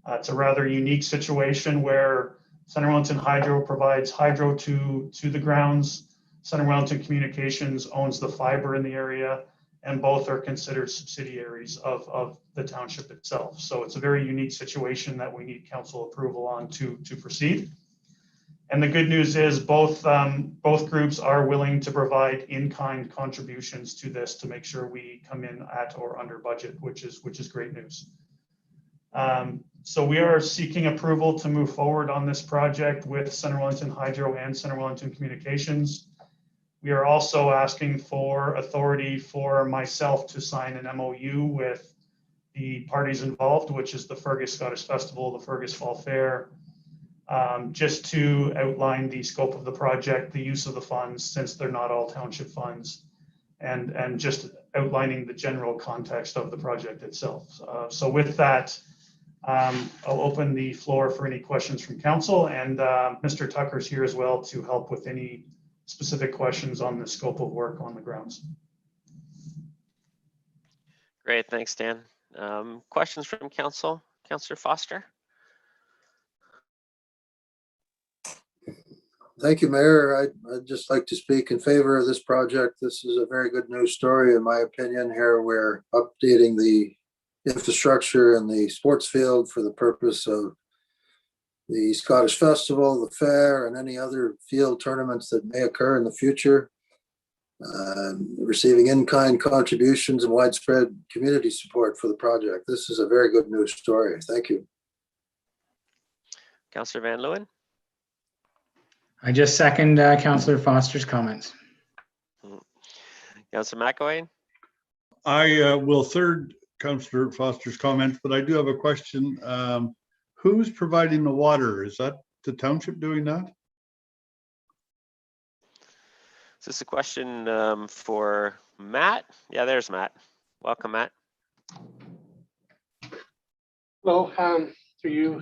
It's a rather unique situation where Center Wellington Hydro provides hydro to the grounds. Center Wellington Communications owns the fiber in the area, and both are considered subsidiaries of the township itself. So it's a very unique situation that we need council approval on to proceed. And the good news is both groups are willing to provide in-kind contributions to this to make sure we come in at or under budget, which is great news. So we are seeking approval to move forward on this project with Center Wellington Hydro and Center Wellington Communications. We are also asking for authority for myself to sign an MOU with the parties involved, which is the Fergus Scottish Festival, the Fergus Fall Fair, just to outline the scope of the project, the use of the funds, since they're not all township funds, and just outlining the general context of the project itself. So with that, I'll open the floor for any questions from council, and Mr. Tucker's here as well to help with any specific questions on the scope of work on the grounds. Great, thanks, Dan. Questions from council? Councillor Foster? Thank you, Mayor. I'd just like to speak in favor of this project. This is a very good news story, in my opinion. Here we're updating the infrastructure in the sports field for the purpose of the Scottish Festival, the fair, and any other field tournaments that may occur in the future. Receiving in-kind contributions and widespread community support for the project. This is a very good news story. Thank you. Councillor Van Leeuwen? I just second Councillor Foster's comments. Councillor McElwain? I will third Councillor Foster's comments, but I do have a question. Who's providing the water? Is that the township doing that? Is this a question for Matt? Yeah, there's Matt. Welcome, Matt. Hello, through you,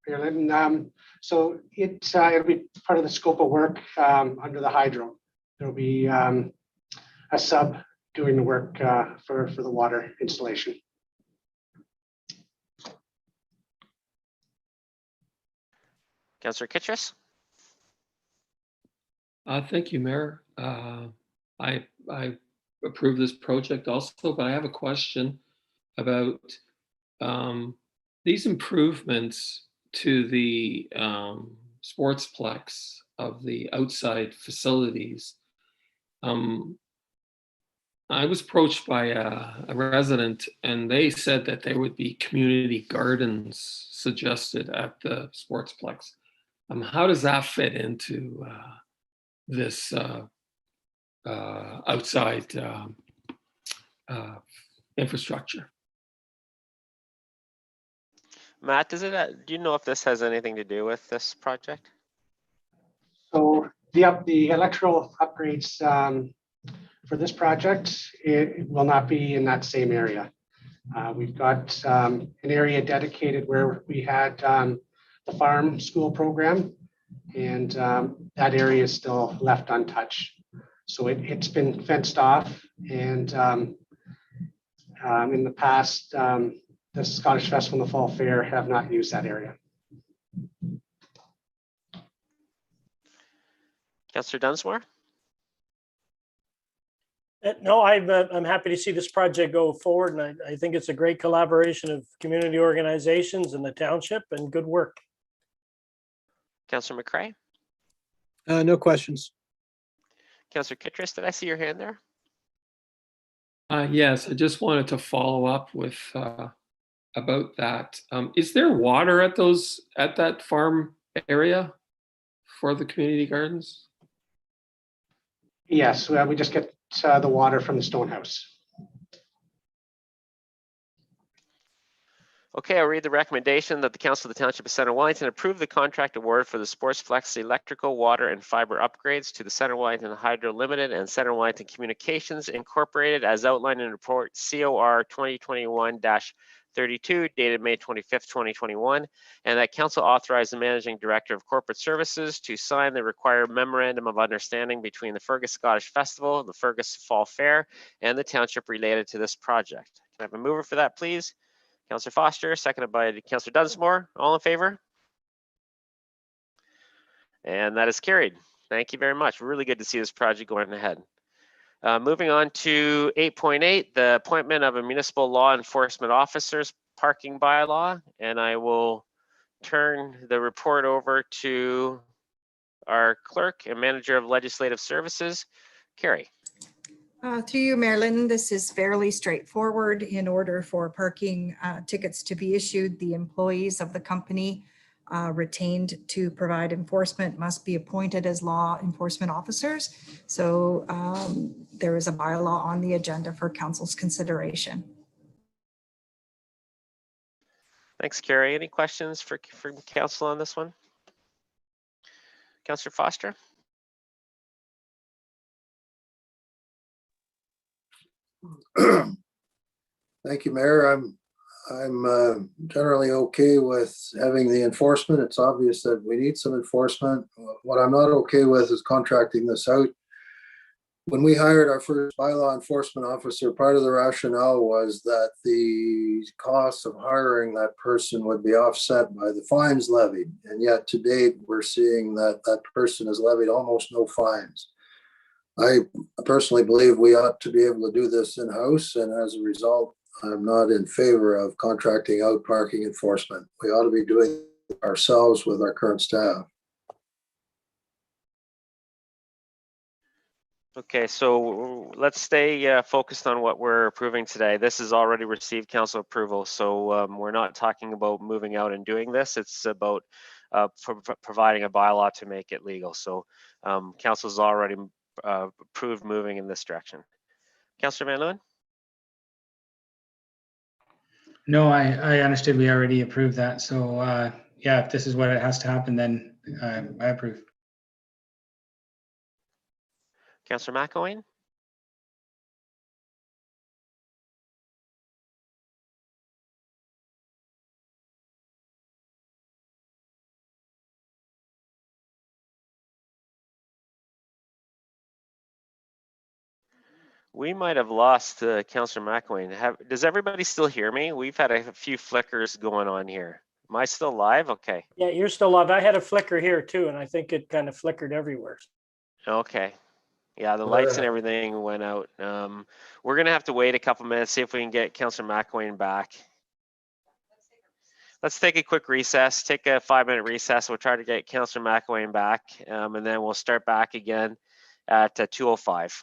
Marilyn. So it'll be part of the scope of work under the hydro. There'll be a sub doing the work for the water installation. Councillor Kitchus? Thank you, Mayor. I approve this project also, but I have a question about these improvements to the sportsplex of the outside facilities. I was approached by a resident, and they said that there would be community gardens suggested at the sportsplex. How does that fit into this outside infrastructure? Matt, do you know if this has anything to do with this project? So the electrical upgrades for this project, it will not be in that same area. We've got an area dedicated where we had the farm school program, and that area is still left untouched. So it's been fenced off, and in the past, the Scottish Festival and the Fall Fair have not used that area. Councillor Dunsmore? No, I'm happy to see this project go forward, and I think it's a great collaboration of community organizations and the township, and good work. Councillor McCrae? No questions. Councillor Kittrus, did I see your hand there? Yes, I just wanted to follow up with about that. Is there water at that farm area for the community gardens? Yes, we just get the water from the stone house. Okay, I'll read the recommendation that the Council of the Township of Center Wellington approve the contract award for the Sportsplex electrical, water, and fiber upgrades to the Center Wellington Hydro Limited and Center Wellington Communications Incorporated as outlined in report COR 2021-32 dated May 25th, 2021, and that Council authorize the Managing Director of Corporate Services to sign the required memorandum of understanding between the Fergus Scottish Festival, the Fergus Fall Fair, and the Township related to this project. Can I have a mover for that, please? Councillor Foster, seconded by Councillor Dunsmore. All in favor? And that is carried. Thank you very much. Really good to see this project going ahead. Moving on to 8.8, the appointment of a municipal law enforcement officer's parking bylaw. And I will turn the report over to our clerk and manager of legislative services, Carrie. Through you, Marilyn, this is fairly straightforward. In order for parking tickets to be issued, the employees of the company retained to provide enforcement must be appointed as law enforcement officers. So there is a bylaw on the agenda for council's consideration. Thanks, Carrie. Any questions for council on this one? Councillor Foster? Thank you, Mayor. I'm generally okay with having the enforcement. It's obvious that we need some enforcement. What I'm not okay with is contracting this out. When we hired our first bylaw enforcement officer, part of the rationale was that the cost of hiring that person would be offset by the fines levied. And yet to date, we're seeing that that person has levied almost no fines. I personally believe we ought to be able to do this in-house, and as a result, I'm not in favor of contracting out parking enforcement. We ought to be doing it ourselves with our current staff. Okay, so let's stay focused on what we're approving today. This has already received council approval, so we're not talking about moving out and doing this. It's about providing a bylaw to make it legal. So council's already approved moving in this direction. Councillor Van Leeuwen? No, I understood we already approved that. So yeah, if this is what it has to happen, then I approve. Councillor McElwain? We might have lost Councillor McElwain. Does everybody still hear me? We've had a few flickers going on here. Am I still live? Okay. Yeah, you're still live. I had a flicker here too, and I think it kind of flickered everywhere. Okay. Yeah, the lights and everything went out. We're gonna have to wait a couple minutes, see if we can get Councillor McElwain back. Let's take a quick recess, take a 5-minute recess. We'll try to get Councillor McElwain back, and then we'll start back again at 2:05.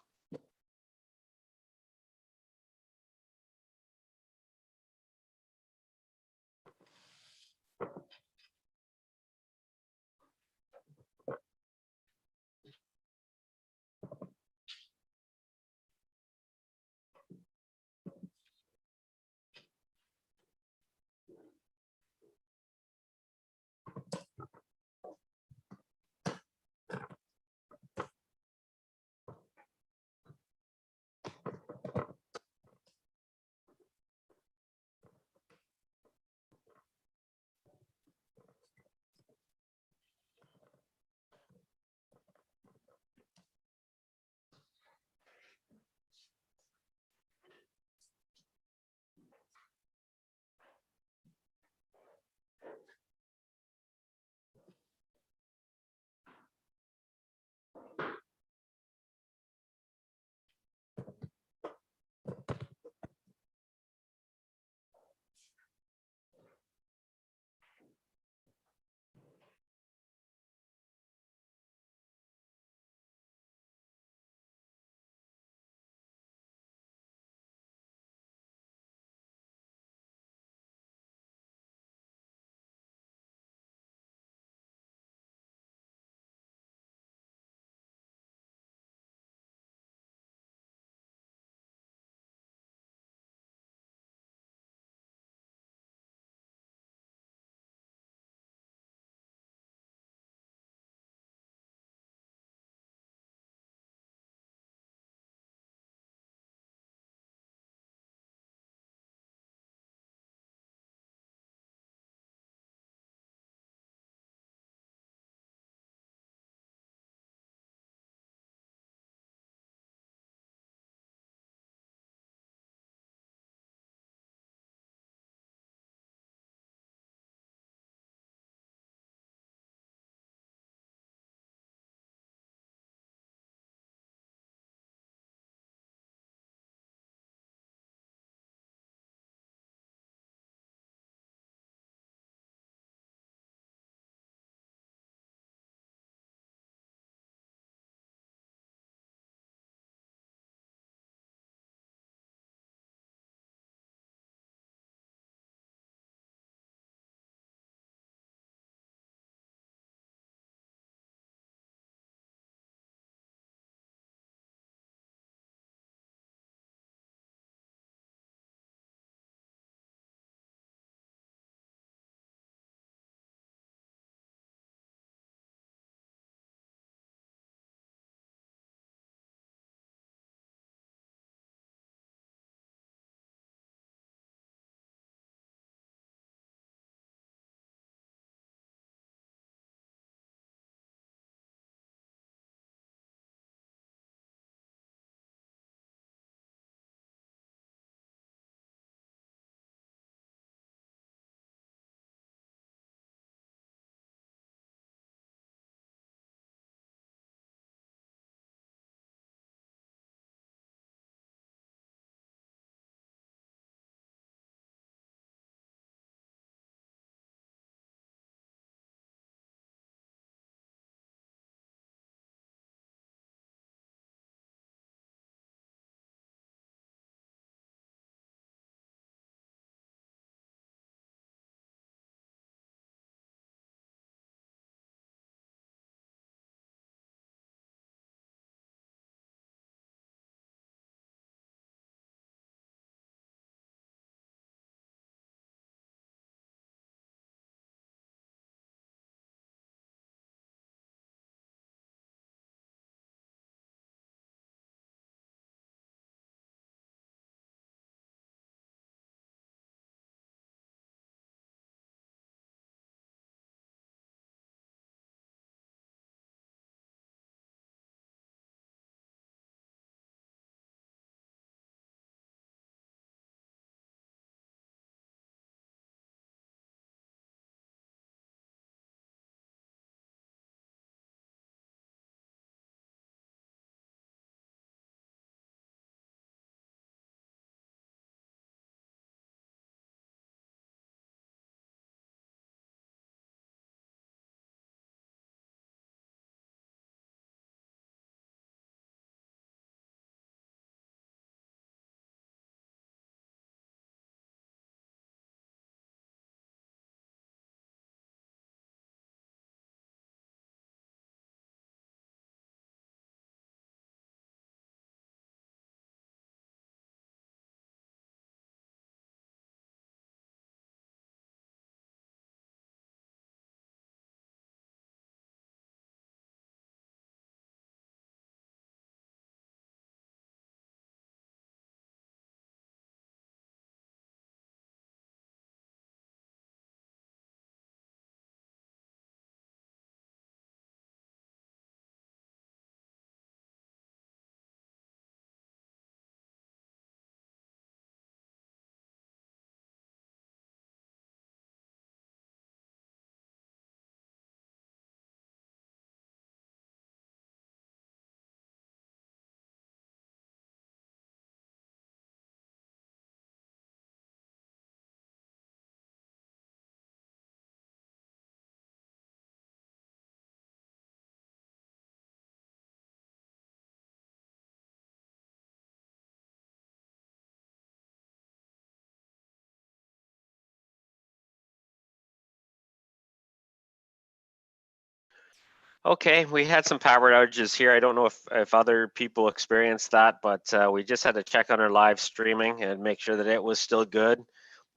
Okay, we had some power outages here. I don't know if other people experienced that, but we just had to check on our live streaming and make sure that it was still good,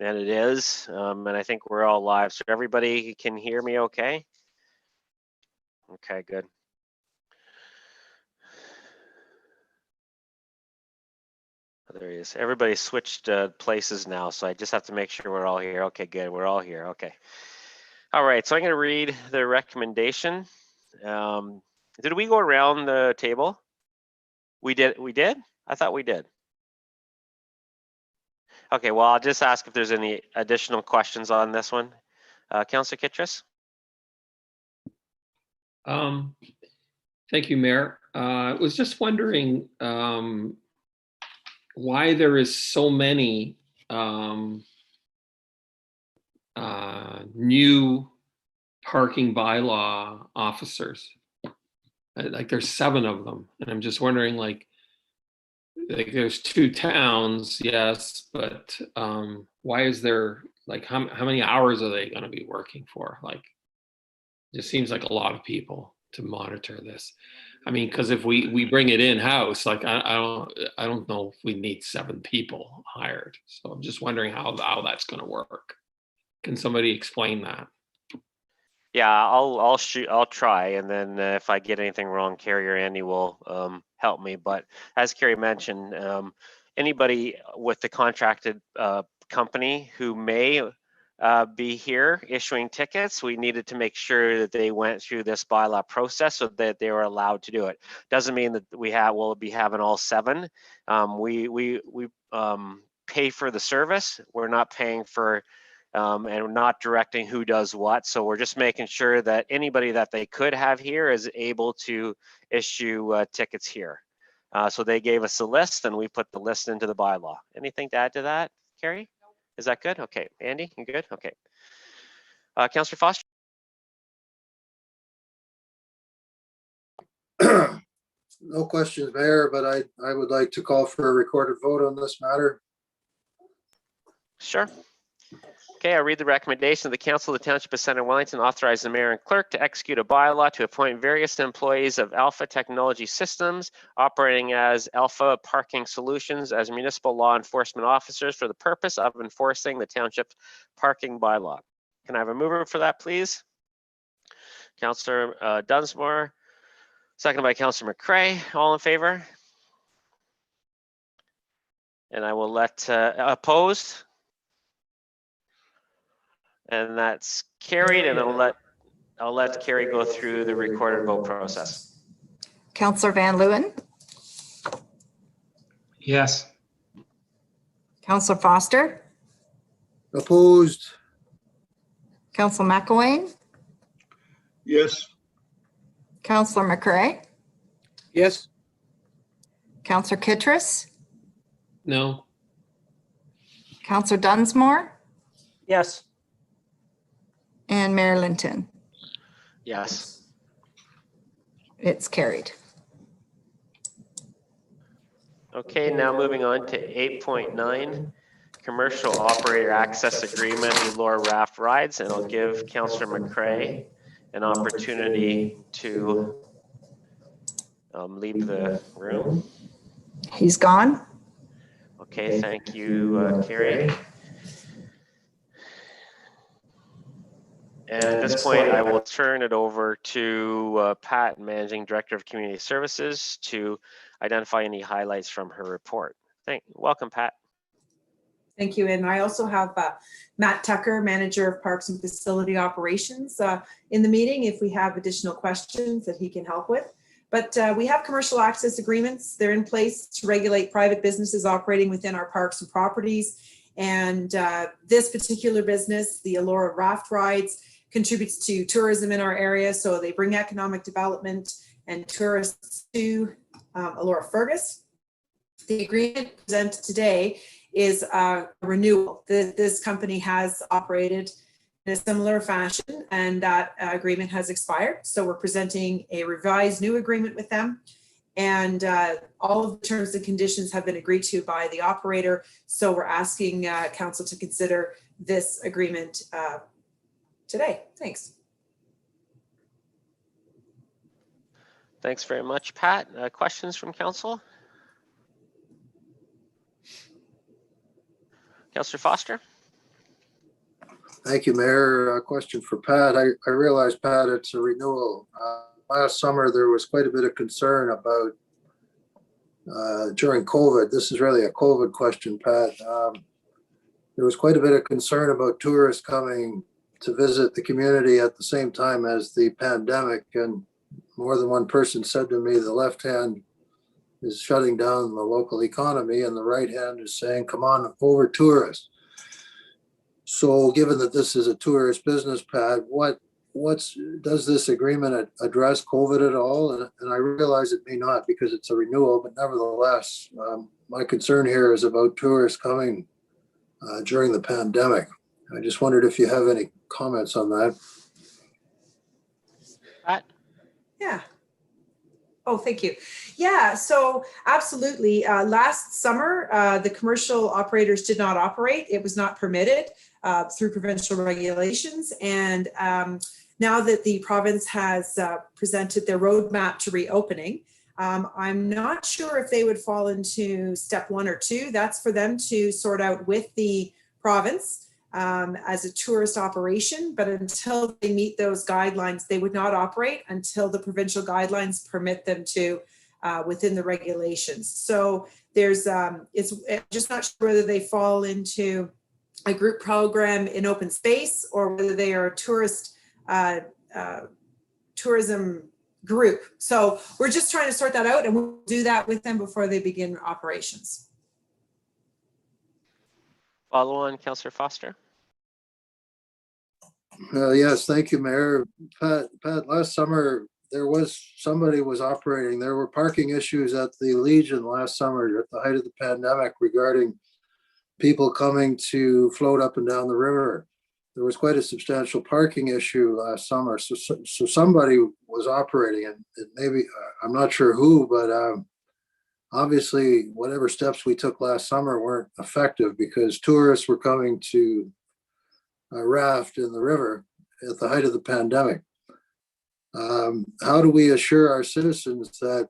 and it is. And I think we're all live, so everybody can hear me okay? Okay, good. There he is. Everybody switched places now, so I just have to make sure we're all here. Okay, good. We're all here. Okay. All right, so I'm going to read the recommendation. Did we go around the table? We did. We did? I thought we did. Okay, well, I'll just ask if there's any additional questions on this one. Councillor Kittredge? Thank you, Mayor. I was just wondering why there is so many new parking bylaw officers. Like there's 7 of them, and I'm just wondering, like there's 2 towns, yes, but why is there, like, how many hours are they going to be working for? Like, it just seems like a lot of people to monitor this. I mean, because if we bring it in house, like I don't know if we need 7 people hired. So I'm just wondering how that's going to work. Can somebody explain that? Yeah, I'll try, and then if I get anything wrong, Carrie or Andy will help me. But as Carrie mentioned, anybody with the contracted company who may be here issuing tickets, we needed to make sure that they went through this bylaw process so that they were allowed to do it. Doesn't mean that we'll be having all 7. We pay for the service. We're not paying for and we're not directing who does what. So we're just making sure that anybody that they could have here is able to issue tickets here. So they gave us a list and we put the list into the bylaw. Anything to add to that, Carrie? Is that good? Okay. Andy, you good? Okay. Councillor Foster? No questions, Mayor, but I would like to call for a recorded vote on this matter. Sure. Okay, I read the recommendation of the Council of the Township of Center Wellington authorize the mayor and clerk to execute a bylaw to appoint various employees of Alpha Technology Systems operating as Alpha Parking Solutions as municipal law enforcement officers for the purpose of enforcing the township parking bylaw. Can I have a mover for that, please? Councillor Dunsmore, seconded by Councillor McCray. All in favor? And I will let opposed. And that's carried, and I'll let Carrie go through the recorded vote process. Councillor Van Leeuwen, Yes. Councillor Foster, Opposed? Councillor McElwain, Yes. Councillor McCray, Yes. Councillor Kittredge, No. Councillor Dunsmore, Yes. and Mayor Linton. Yes. It's carried. Okay, now moving on to 8.9, commercial operator access agreement with Raff rides, and I'll give Councillor McCray an opportunity to leave the room. He's gone. Okay, thank you, Carrie. And at this point, I will turn it over to Pat, Managing Director of Community Services, to identify any highlights from her report. Welcome, Pat. Thank you. And I also have Matt Tucker, Manager of Parks and Facility Operations, in the meeting if we have additional questions that he can help with. But we have commercial access agreements. They're in place to regulate private businesses operating within our parks and properties. And this particular business, the Allura Raft Rides, contributes to tourism in our area. So they bring economic development and tourists to Allura Fergus. The agreement presented today is a renewal. This company has operated in a similar fashion, and that agreement has expired. So we're presenting a revised new agreement with them. And all of the terms and conditions have been agreed to by the operator. So we're asking council to consider this agreement today. Thanks. Thanks very much, Pat. Questions from council? Councillor Foster? Thank you, Mayor. A question for Pat. I realize, Pat, it's a renewal. Last summer, there was quite a bit of concern about during COVID. This is really a COVID question, Pat. There was quite a bit of concern about tourists coming to visit the community at the same time as the pandemic. And more than one person said to me, the left hand is shutting down the local economy and the right hand is saying, come on over, tourists. So given that this is a tourist business, Pat, does this agreement address COVID at all? And I realize it may not because it's a renewal, but nevertheless, my concern here is about tourists coming during the pandemic. I just wondered if you have any comments on that. Pat? Yeah. Oh, thank you. Yeah, so absolutely. Last summer, the commercial operators did not operate. It was not permitted through provincial regulations. And now that the province has presented their roadmap to reopening, I'm not sure if they would fall into step 1 or 2. That's for them to sort out with the province as a tourist operation. But until they meet those guidelines, they would not operate until the provincial guidelines permit them to within the regulations. So there's, it's just not sure whether they fall into a group program in open space or whether they are a tourist tourism group. So we're just trying to sort that out, and we'll do that with them before they begin operations. Follow on, Councillor Foster. Yes, thank you, Mayor. Pat, last summer, somebody was operating. There were parking issues at the Legion last summer at the height of the pandemic regarding people coming to float up and down the river. There was quite a substantial parking issue last summer. So somebody was operating, and maybe, I'm not sure who, but obviously whatever steps we took last summer weren't effective because tourists were coming to raft in the river at the height of the pandemic. How do we assure our citizens that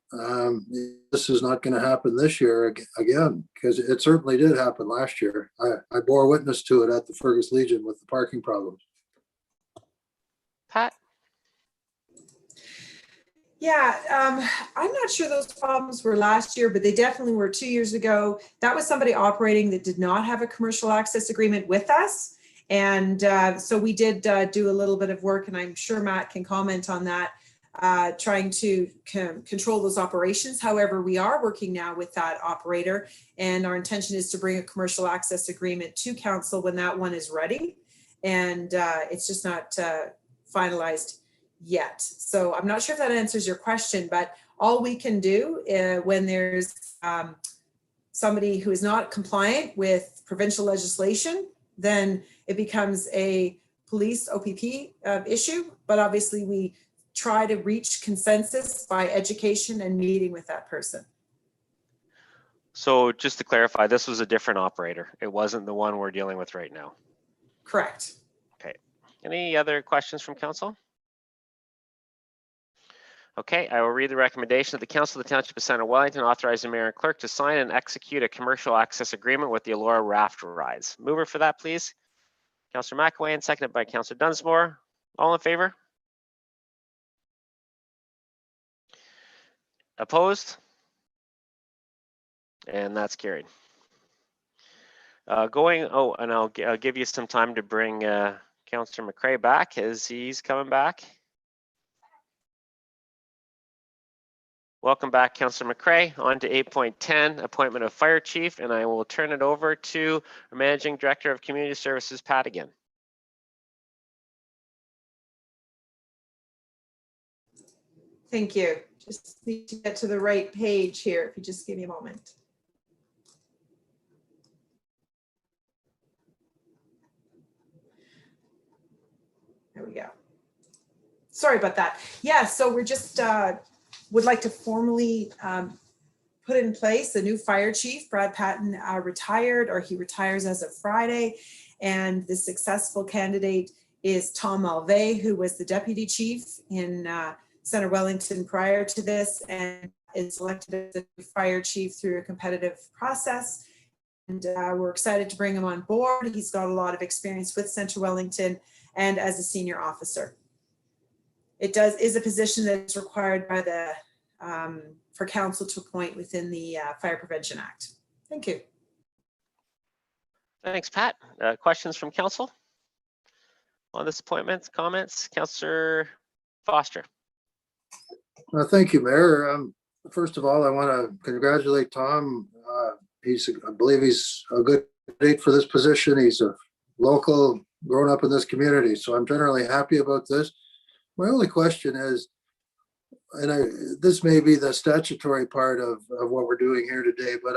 this is not going to happen this year again? Because it certainly did happen last year. I bore witness to it at the Fergus Legion with the parking problems. Pat? Yeah, I'm not sure those problems were last year, but they definitely were 2 years ago. That was somebody operating that did not have a commercial access agreement with us. And so we did do a little bit of work, and I'm sure Matt can comment on that, trying to control those operations. However, we are working now with that operator, and our intention is to bring a commercial access agreement to council when that one is ready. And it's just not finalized yet. So I'm not sure if that answers your question, but all we can do when there's somebody who is not compliant with provincial legislation, then it becomes a police OPP issue. But obviously we try to reach consensus by education and meeting with that person. So just to clarify, this was a different operator. It wasn't the one we're dealing with right now. Correct. Okay. Any other questions from council? Okay, I will read the recommendation of the Council of the Township of Center Wellington authorizing Mayor and Clerk to sign and execute a commercial access agreement with the Elora Raft Rides. Mover for that, please. Councillor McAway, and seconded by Councillor Dunsmore. All in favor? Opposed? And that's carried. And I'll give you some time to bring Councillor McCrae back as he's coming back. Welcome back, Councillor McCrae. On to 8.10, appointment of fire chief, and I will turn it over to our Managing Director of Community Services, Pat, again. Thank you. Just need to get to the right page here. If you just give me a moment. There we go. Sorry about that. Yeah, so we're just would like to formally put in place a new fire chief. Brad Patton retired, or he retires as of Friday. And the successful candidate is Tom Malvey, who was the deputy chief in Center Wellington prior to this and is elected as the fire chief through a competitive process. And we're excited to bring him on board. He's got a lot of experience with Center Wellington and as a senior officer. It is a position that is required by the for council to appoint within the Fire Prevention Act. Thank you. Thanks, Pat. Questions from council on this appointment? Comments? Councillor Foster. Thank you, Mayor. First of all, I want to congratulate Tom. I believe he's a good candidate for this position. He's a local, grown up in this community, so I'm generally happy about this. My only question is, and this may be the statutory part of what we're doing here today, but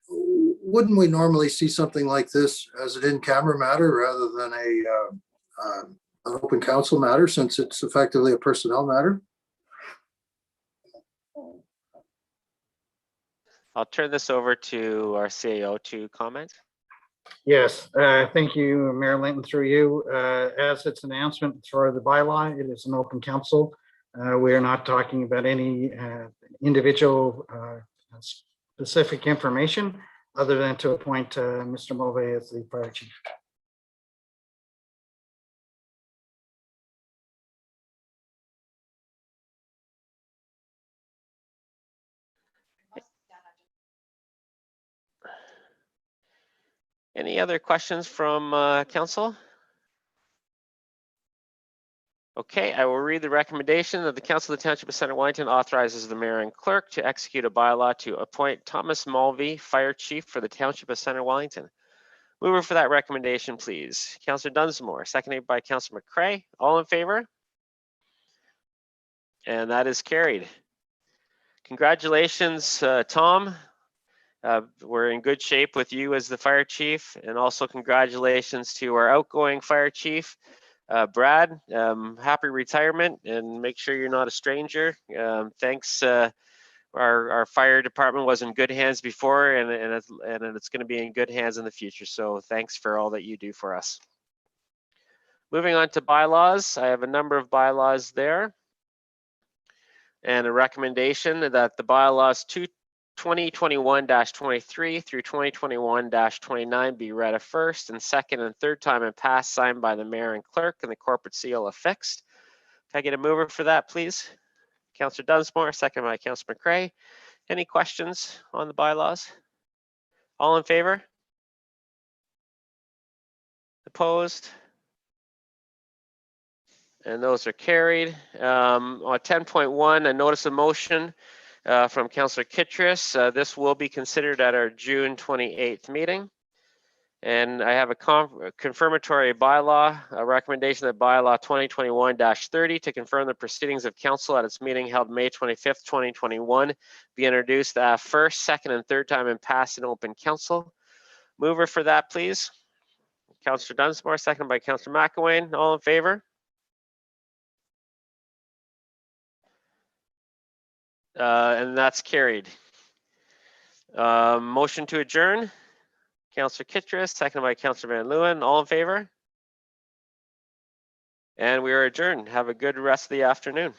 wouldn't we normally see something like this as an in-camera matter rather than an open council matter, since it's effectively a personnel matter? I'll turn this over to our CAO to comment. Yes, thank you, Mayor Linton, through you. As its announcement for the bylaw, it is an open council. We are not talking about any individual specific information other than to appoint Mr. Mulvey as the fire chief. Any other questions from council? Okay, I will read the recommendation that the Council of the Township of Center Wellington authorizes the mayor and clerk to execute a bylaw to appoint Thomas Mulvey, fire chief for the Township of Center Wellington. Mover for that recommendation, please. Councillor Dunsmore, seconded by Councillor McCray. All in favor? And that is carried. Congratulations, Tom. We're in good shape with you as the fire chief, and also congratulations to our outgoing fire chief, Brad. Happy retirement, and make sure you're not a stranger. Thanks. Our fire department was in good hands before, and it's going to be in good hands in the future. So thanks for all that you do for us. Moving on to bylaws, I have a number of bylaws there, and a recommendation that the bylaws 2021-23 through 2021-29 be read a first and second and third time and passed, signed by the mayor and clerk, and the corporate seal affixed. Can I get a mover for that, please? Councillor Dunsmore, second by Councillor McCray. Any questions on the bylaws? All in favor? Opposed? And those are carried. On 10.1, a notice of motion from Councillor Kittredge. This will be considered at our June 28th meeting. And I have a confirmatory bylaw, a recommendation that bylaw 2021-30 to confirm the proceedings of council at its meeting held May 25th, 2021 be introduced first, second, and third time and passed in open council. Mover for that, please. Councillor Dunsmore, second by Councillor McElwain. All in favor? And that's carried. Motion to adjourn. Councillor Kittredge, seconded by Councillor Van Leeuwen. All in favor? And we are adjourned. Have a good rest of the afternoon.